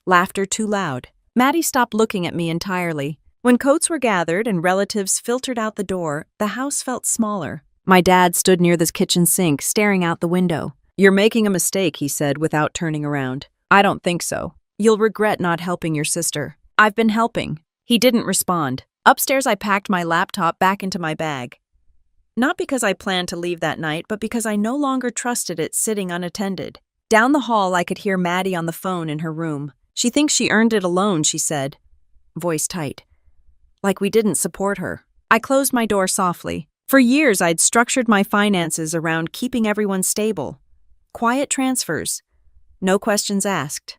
[SPEAKER 1] Laughter too loud. Maddie stopped looking at me entirely. When coats were gathered and relatives filtered out the door, the house felt smaller. My dad stood near the kitchen sink, staring out the window. You're making a mistake, he said without turning around. I don't think so. You'll regret not helping your sister. I've been helping. He didn't respond. Upstairs, I packed my laptop back into my bag. Not because I planned to leave that night, but because I no longer trusted it sitting unattended. Down the hall, I could hear Maddie on the phone in her room. She thinks she earned it alone, she said. Voice tight. Like we didn't support her. I closed my door softly. For years, I'd structured my finances around keeping everyone stable. Quiet transfers. No questions asked.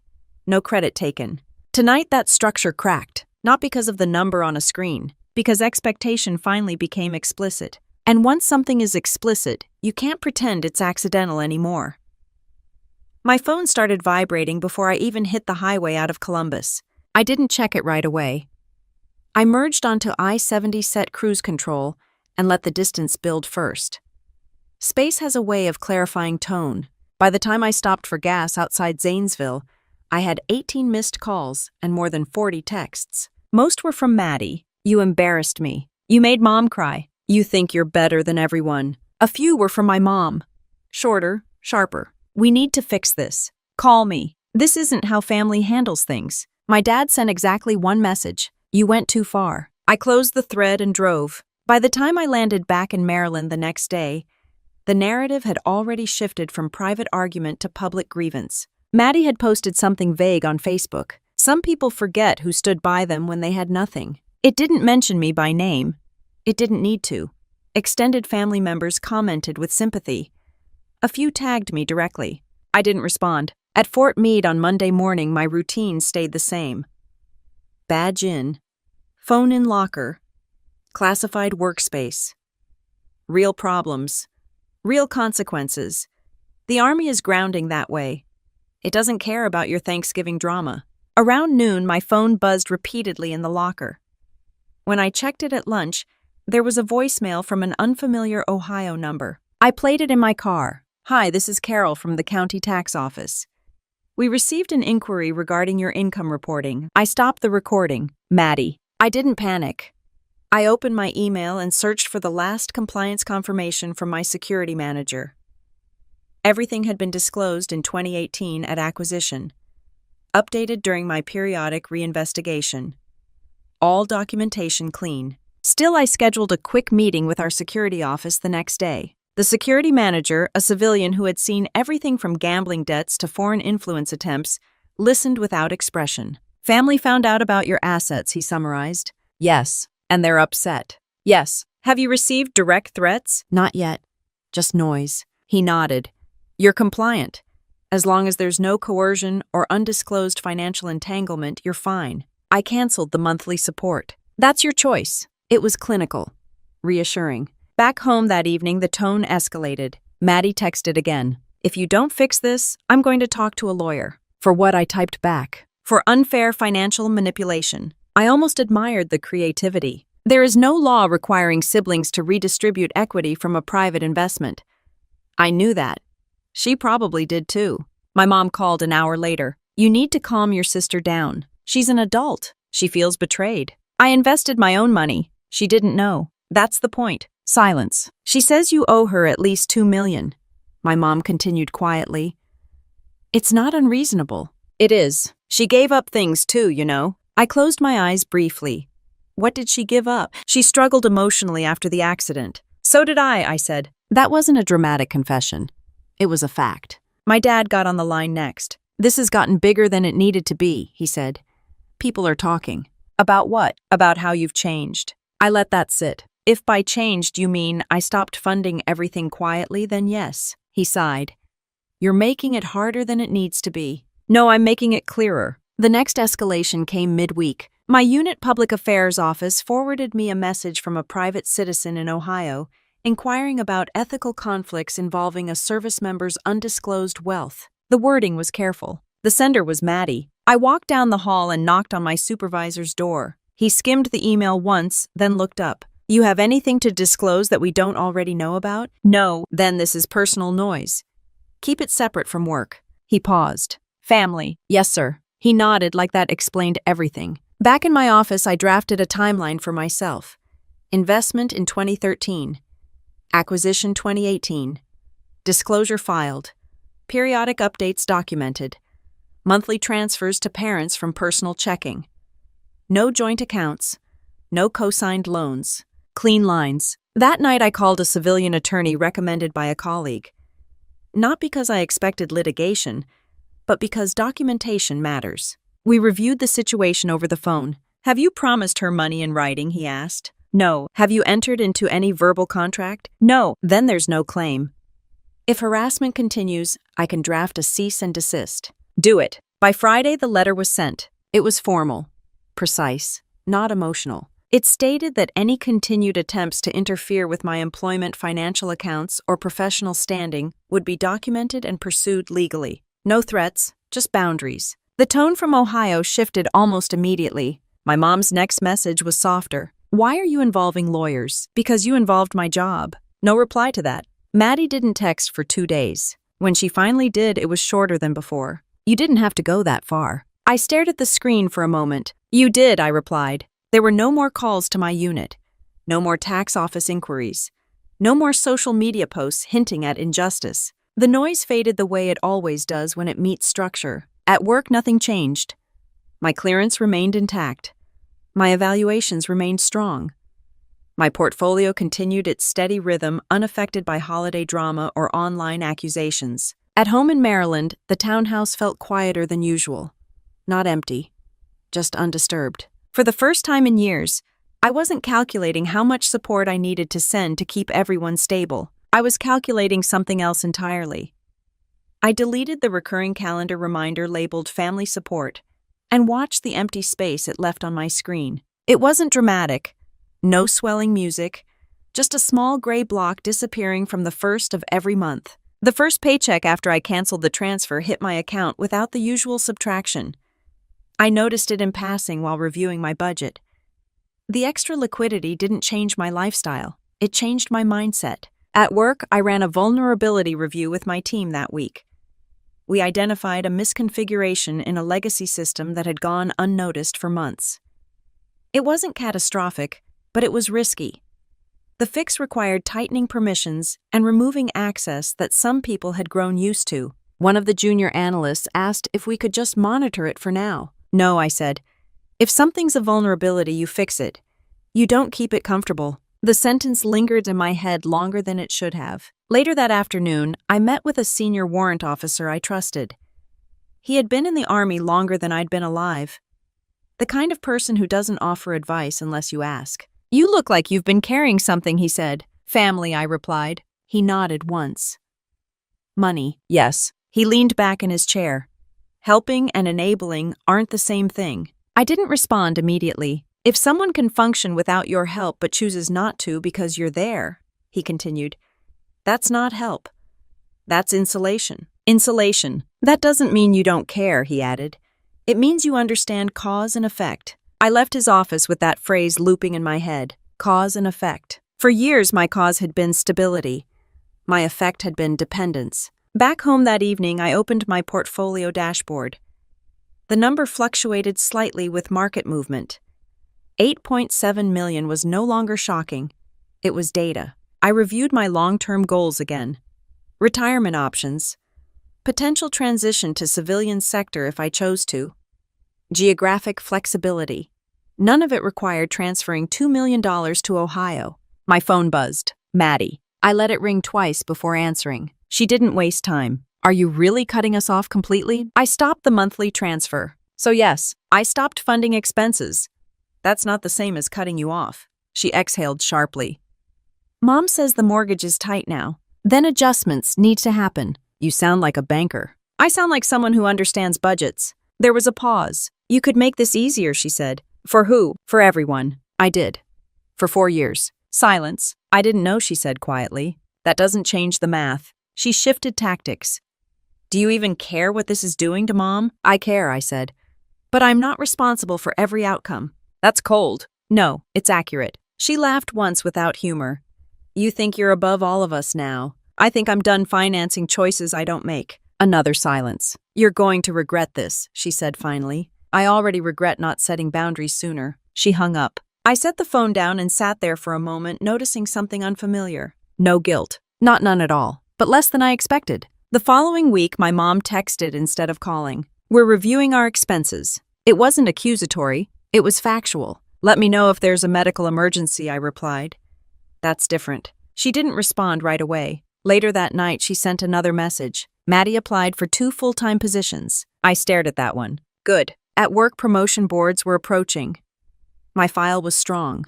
[SPEAKER 1] No credit taken. Tonight, that structure cracked. Not because of the number on a screen, because expectation finally became explicit. And once something is explicit, you can't pretend it's accidental anymore. My phone started vibrating before I even hit the highway out of Columbus. I didn't check it right away. I merged onto I-70 set cruise control and let the distance build first. Space has a way of clarifying tone. By the time I stopped for gas outside Zanesville, I had 18 missed calls and more than 40 texts. Most were from Maddie. You embarrassed me. You made Mom cry. You think you're better than everyone. A few were from my mom. Shorter, sharper. We need to fix this. Call me. This isn't how family handles things. My dad sent exactly one message. You went too far. I closed the thread and drove. By the time I landed back in Maryland the next day, the narrative had already shifted from private argument to public grievance. Maddie had posted something vague on Facebook. Some people forget who stood by them when they had nothing. It didn't mention me by name. It didn't need to. Extended family members commented with sympathy. A few tagged me directly. I didn't respond. At Fort Meade on Monday morning, my routine stayed the same. Badge in. Phone in locker. Classified workspace. Real problems. Real consequences. The Army is grounding that way. It doesn't care about your Thanksgiving drama. Around noon, my phone buzzed repeatedly in the locker. When I checked it at lunch, there was a voicemail from an unfamiliar Ohio number. I played it in my car. Hi, this is Carol from the county tax office. We received an inquiry regarding your income reporting. I stopped the recording. Maddie. I didn't panic. I opened my email and searched for the last compliance confirmation from my security manager. Everything had been disclosed in 2018 at acquisition. Updated during my periodic reinvestigation. All documentation clean. Still, I scheduled a quick meeting with our security office the next day. The security manager, a civilian who had seen everything from gambling debts to foreign influence attempts, listened without expression. Family found out about your assets, he summarized. Yes, and they're upset. Yes. Have you received direct threats? Not yet. Just noise. He nodded. You're compliant. As long as there's no coercion or undisclosed financial entanglement, you're fine. I canceled the monthly support. That's your choice. It was clinical. Reassuring. Back home that evening, the tone escalated. Maddie texted again. If you don't fix this, I'm going to talk to a lawyer. For what, I typed back. For unfair financial manipulation. I almost admired the creativity. There is no law requiring siblings to redistribute equity from a private investment. I knew that. She probably did too. My mom called an hour later. You need to calm your sister down. She's an adult. She feels betrayed. I invested my own money. She didn't know. That's the point. Silence. She says you owe her at least $2 million. My mom continued quietly. It's not unreasonable. It is. She gave up things too, you know. I closed my eyes briefly. What did she give up? She struggled emotionally after the accident. So did I said. That wasn't a dramatic confession. It was a fact. My dad got on the line next. This has gotten bigger than it needed to be, he said. People are talking. About what? About how you've changed. I let that sit. If by changed you mean I stopped funding everything quietly, then yes. He sighed. You're making it harder than it needs to be. No, I'm making it clearer. The next escalation came midweek. My unit public affairs office forwarded me a message from a private citizen in Ohio inquiring about ethical conflicts involving a service member's undisclosed wealth. The wording was careful. The sender was Maddie. I walked down the hall and knocked on my supervisor's door. He skimmed the email once, then looked up. You have anything to disclose that we don't already know about? No. Then this is personal noise. Keep it separate from work. He paused. Family. Yes, sir. He nodded like that explained everything. Back in my office, I drafted a timeline for myself. Investment in 2013. Acquisition 2018. Disclosure filed. Periodic updates documented. Monthly transfers to parents from personal checking. No joint accounts. No co-signed loans. Clean lines. That night I called a civilian attorney recommended by a colleague. Not because I expected litigation, but because documentation matters. We reviewed the situation over the phone. Have you promised her money in writing? He asked. No. Have you entered into any verbal contract? No. Then there's no claim. If harassment continues, I can draft a cease and desist. Do it. By Friday, the letter was sent. It was formal, precise, not emotional. It stated that any continued attempts to interfere with my employment financial accounts or professional standing would be documented and pursued legally. No threats, just boundaries. The tone from Ohio shifted almost immediately. My mom's next message was softer. Why are you involving lawyers? Because you involved my job. No reply to that. Maddie didn't text for 2 days. When she finally did, it was shorter than before. You didn't have to go that far. I stared at the screen for a moment. You did, I replied. There were no more calls to my unit. No more tax office inquiries. No more social media posts hinting at injustice. The noise faded the way it always does when it meets structure. At work, nothing changed. My clearance remained intact. My evaluations remained strong. My portfolio continued its steady rhythm, unaffected by holiday drama or online accusations. At home in Maryland, the townhouse felt quieter than usual. Not empty, just undisturbed. For the first time in years, I wasn't calculating how much support I needed to send to keep everyone stable. I was calculating something else entirely. I deleted the recurring calendar reminder labeled Family Support and watched the empty space it left on my screen. It wasn't dramatic. No swelling music, just a small gray block disappearing from the first of every month. The first paycheck after I canceled the transfer hit my account without the usual subtraction. I noticed it in passing while reviewing my budget. The extra liquidity didn't change my lifestyle. It changed my mindset. At work, I ran a vulnerability review with my team that week. We identified a misconfiguration in a legacy system that had gone unnoticed for months. It wasn't catastrophic, but it was risky. The fix required tightening permissions and removing access that some people had grown used to. One of the junior analysts asked if we could just monitor it for now. No, I said. If something's a vulnerability, you fix it. You don't keep it comfortable. The sentence lingered in my head longer than it should have. Later that afternoon, I met with a senior warrant officer I trusted. He had been in the Army longer than I'd been alive. The kind of person who doesn't offer advice unless you ask. You look like you've been carrying something, he said. Family, I replied. He nodded once. Money, yes. He leaned back in his chair. Helping and enabling aren't the same thing. I didn't respond immediately. If someone can function without your help but chooses not to because you're there, he continued, that's not help. That's insulation. Insulation. That doesn't mean you don't care, he added. It means you understand cause and effect. I left his office with that phrase looping in my head, cause and effect. For years, my cause had been stability. My effect had been dependence. Back home that evening, I opened my portfolio dashboard. The number fluctuated slightly with market movement. 8.7 million was no longer shocking. It was data. I reviewed my long-term goals again. Retirement options. Potential transition to civilian sector if I chose to. Geographic flexibility. None of it required transferring $2 million to Ohio. My phone buzzed. Maddie. I let it ring twice before answering. She didn't waste time. Are you really cutting us off completely? I stopped the monthly transfer. So yes, I stopped funding expenses. That's not the same as cutting you off. She exhaled sharply. Mom says the mortgage is tight now. Then adjustments need to happen. You sound like a banker. I sound like someone who understands budgets. There was a pause. You could make this easier, she said. For who? For everyone. I did. For 4 years. Silence. I didn't know, she said quietly. That doesn't change the math. She shifted tactics. Do you even care what this is doing to Mom? I care, I said. But I'm not responsible for every outcome. That's cold. No, it's accurate. She laughed once without humor. You think you're above all of us now. I think I'm done financing choices I don't make. Another silence. You're going to regret this, she said finally. I already regret not setting boundaries sooner. She hung up. I set the phone down and sat there for a moment, noticing something unfamiliar. No guilt. Not none at all, but less than I expected. The following week, my mom texted instead of calling. We're reviewing our expenses. It wasn't accusatory. It was factual. Let me know if there's a medical emergency, I replied. That's different. She didn't respond right away. Later that night, she sent another message. Maddie applied for 2 full-time positions. I stared at that one. Good. At work, promotion boards were approaching. My file was strong.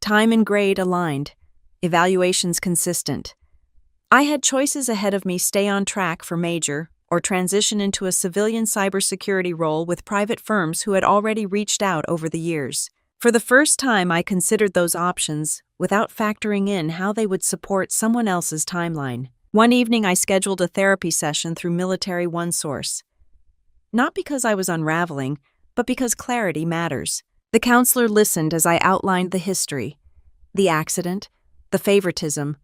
[SPEAKER 1] Time and grade aligned. Evaluations consistent. I had choices ahead of me: stay on track for major or transition into a civilian cybersecurity role with private firms who had already reached out over the years. For the first time, I considered those options without factoring in how they would support someone else's timeline. One evening, I scheduled a therapy session through Military OneSource. Not because I was unraveling, but because clarity matters. The counselor listened as I outlined the history, the accident, the favoritism,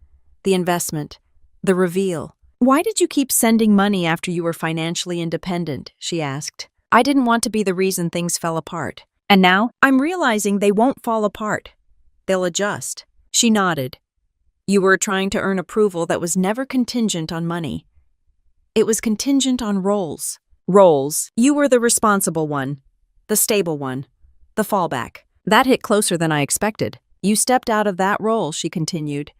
[SPEAKER 1] the investment, the reveal. Why did you keep sending money after you were financially independent? She asked. I didn't want to be the reason things fell apart. And now, I'm realizing they won't fall apart. They'll adjust. She nodded. You were trying to earn approval that was never contingent on money. It was contingent on roles. Roles. You were the responsible one, the stable one, the fallback. That hit closer than I expected. You stepped out of that role, she continued.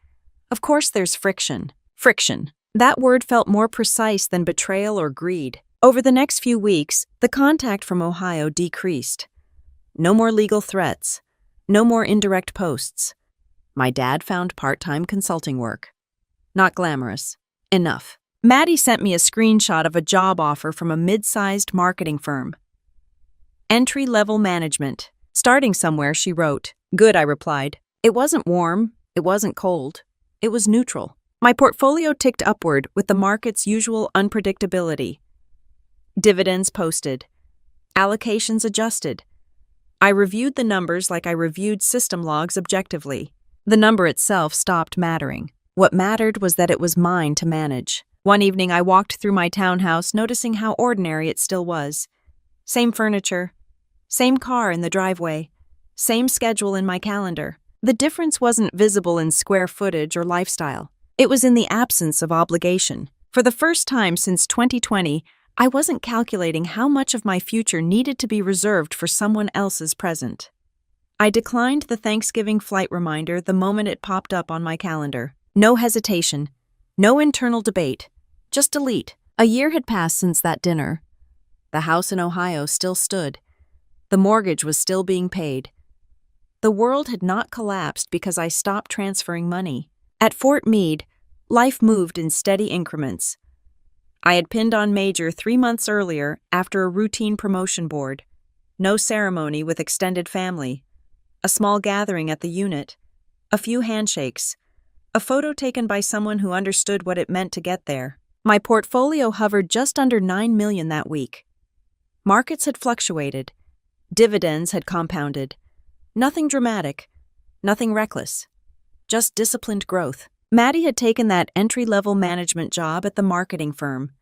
[SPEAKER 1] Of course there's friction. Friction. That word felt more precise than betrayal or greed. Over the next few weeks, the contact from Ohio decreased. No more legal threats. No more indirect posts. My dad found part-time consulting work. Not glamorous. Enough. Maddie sent me a screenshot of a job offer from a mid-sized marketing firm. Entry-level management. Starting somewhere, she wrote. Good, I replied. It wasn't warm. It wasn't cold. It was neutral. My portfolio ticked upward with the market's usual unpredictability. Dividends posted. Allocations adjusted. I reviewed the numbers like I reviewed system logs objectively. The number itself stopped mattering. What mattered was that it was mine to manage. One evening, I walked through my townhouse, noticing how ordinary it still was. Same furniture, same car in the driveway, same schedule in my calendar. The difference wasn't visible in square footage or lifestyle. It was in the absence of obligation. For the first time since 2020, I wasn't calculating how much of my future needed to be reserved for someone else's present. I declined the Thanksgiving flight reminder the moment it popped up on my calendar. No hesitation, no internal debate, just delete. A year had passed since that dinner. The house in Ohio still stood. The mortgage was still being paid. The world had not collapsed because I stopped transferring money. At Fort Meade, life moved in steady increments. I had pinned on major 3 months earlier after a routine promotion board. No ceremony with extended family. A small gathering at the unit. A few handshakes. A photo taken by someone who understood what it meant to get there. My portfolio hovered just under $9 million that week. Markets had fluctuated. Dividends had compounded. Nothing dramatic. Nothing reckless. Just disciplined growth. Maddie had taken that entry-level management job at the marketing firm.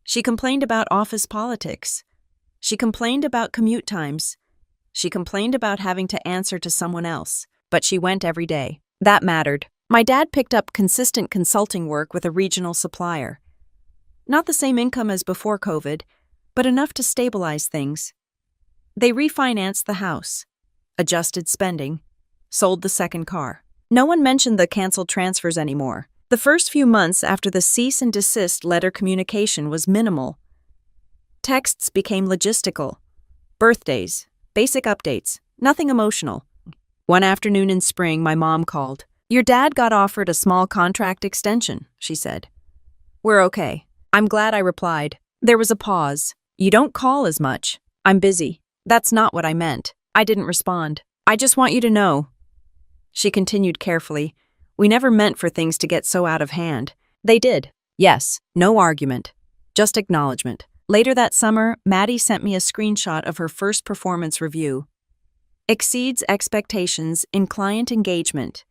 [SPEAKER 1] She complained about office politics. She complained about commute times. She complained about having to answer to someone else. But she went every day. That mattered. My dad picked up consistent consulting work with a regional supplier. Not the same income as before COVID, but enough to stabilize things. They refinanced the house, adjusted spending, sold the second car. No one mentioned the canceled transfers anymore. The first few months after the cease and desist letter communication was minimal. Texts became logistical. Birthdays, basic updates, nothing emotional. One afternoon in spring, my mom called. "Your dad got offered a small contract extension," she said. "We're okay." I'm glad, I replied. There was a pause. "You don't call as much." "I'm busy." "That's not what I meant." I didn't respond. "I just want you to know." She continued carefully. "We never meant for things to get so out of hand." They did. Yes, no argument. Just acknowledgement. Later that summer, Maddie sent me a screenshot of her first performance review. "Exceeds expectations in client engagement.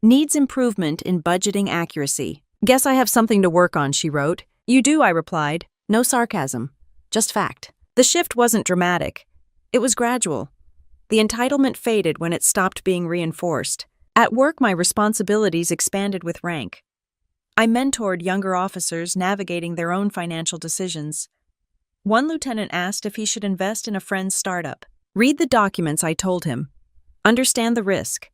[SPEAKER 1] Needs improvement in budgeting accuracy." "Guess I have something to work on," she wrote. "You do," I replied. No sarcasm. Just fact. The shift wasn't dramatic. It was gradual. The entitlement faded when it stopped being reinforced. At work, my responsibilities expanded with rank. I mentored younger officers navigating their own financial decisions. One lieutenant asked if he should invest in a friend's startup. "Read the documents," I told him. "Understand the risk.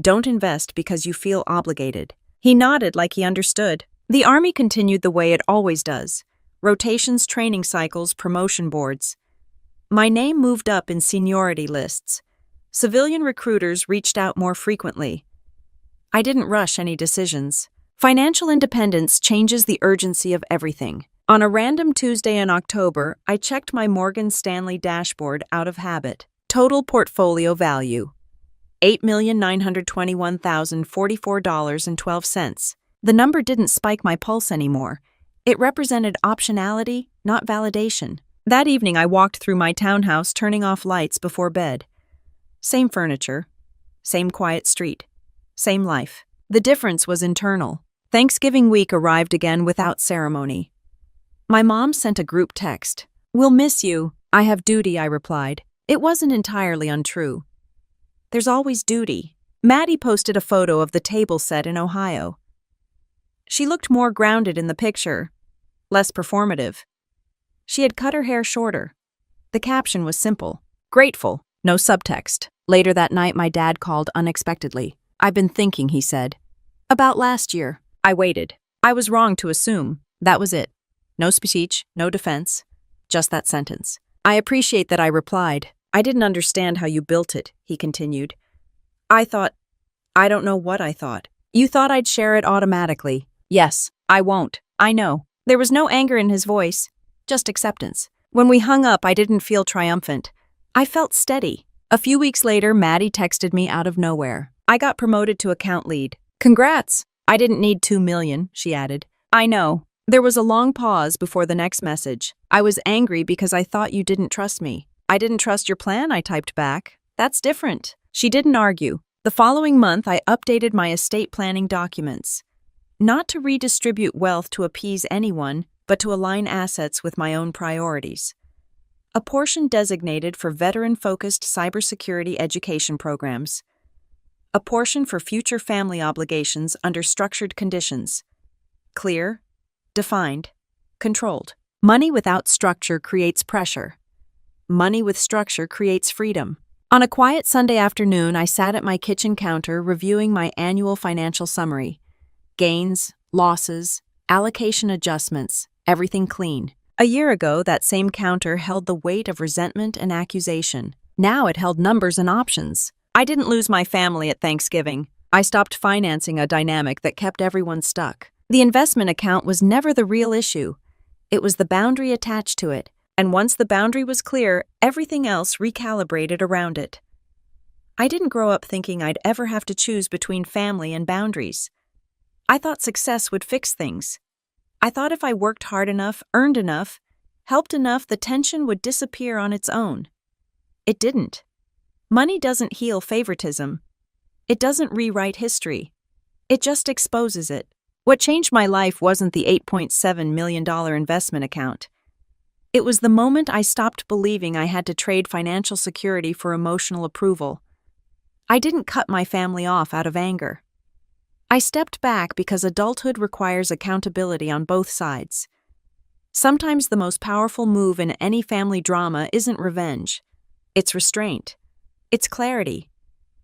[SPEAKER 1] Don't invest because you feel obligated." He nodded like he understood. The Army continued the way it always does. Rotations, training cycles, promotion boards. My name moved up in seniority lists. Civilian recruiters reached out more frequently. I didn't rush any decisions. Financial independence changes the urgency of everything. On a random Tuesday in October, I checked my Morgan Stanley dashboard out of habit. Total portfolio value: $8,921,044.12. The number didn't spike my pulse anymore. It represented optionality, not validation. That evening, I walked through my townhouse, turning off lights before bed. Same furniture, same quiet street, same life. The difference was internal. Thanksgiving week arrived again without ceremony. My mom sent a group text. "We'll miss you." "I have duty," I replied. It wasn't entirely untrue. There's always duty. Maddie posted a photo of the table set in Ohio. She looked more grounded in the picture, less performative. She had cut her hair shorter. The caption was simple: "Grateful," no subtext. Later that night, my dad called unexpectedly. "I've been thinking," he said. "About last year." I waited. I was wrong to assume. That was it. No speech, no defense. Just that sentence. "I appreciate that," I replied. "I didn't understand how you built it," he continued. I don't know what I thought. "You thought I'd share it automatically." "Yes, I won't. I know." There was no anger in his voice, just acceptance. When we hung up, I didn't feel triumphant. I felt steady. A few weeks later, Maddie texted me out of nowhere. "I got promoted to account lead." "Congrats." "I didn't need $2 million, she added. "I know." There was a long pause before the next message. "I was angry because I thought you didn't trust me." "I didn't trust your plan," I typed back. "That's different." She didn't argue. The following month, I updated my estate planning documents. Not to redistribute wealth to appease anyone, but to align assets with my own priorities. A portion designated for veteran-focused cybersecurity education programs. A portion for future family obligations under structured conditions. Clear, defined, controlled. Money without structure creates pressure. Money with structure creates freedom. On a quiet Sunday afternoon, I sat at my kitchen counter reviewing my annual financial summary. Gains, losses, allocation adjustments, everything clean. A year ago, that same counter held the weight of resentment and accusation. Now it held numbers and options. I didn't lose my family at Thanksgiving. I stopped financing a dynamic that kept everyone stuck. The investment account was never the real issue. It was the boundary attached to it, and once the boundary was clear, everything else recalibrated around it. I didn't grow up thinking I'd ever have to choose between family and boundaries. I thought success would fix things. I thought if I worked hard enough, earned enough, helped enough, the tension would disappear on its own. It didn't. Money doesn't heal favoritism. It doesn't rewrite history. It just exposes it. What changed my life wasn't the $8.7 million investment account. It was the moment I stopped believing I had to trade financial security for emotional approval. I didn't cut my family off out of anger. I stepped back because adulthood requires accountability on both sides. Sometimes the most powerful move in any family drama isn't revenge. It's restraint. It's clarity.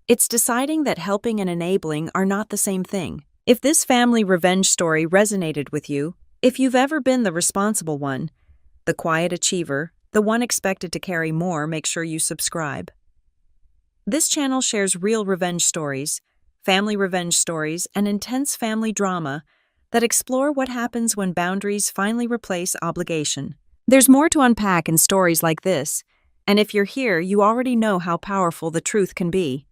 [SPEAKER 1] It's deciding that helping and enabling are not the same thing. If this family revenge story resonated with you, if you've ever been the responsible one, the quiet achiever, The one expected to carry more, make sure you subscribe. This channel shares real revenge stories, family revenge stories, and intense family drama that explore what happens when boundaries finally replace obligation. There's more to unpack in stories like this, and if you're here, you already know how powerful the truth can be.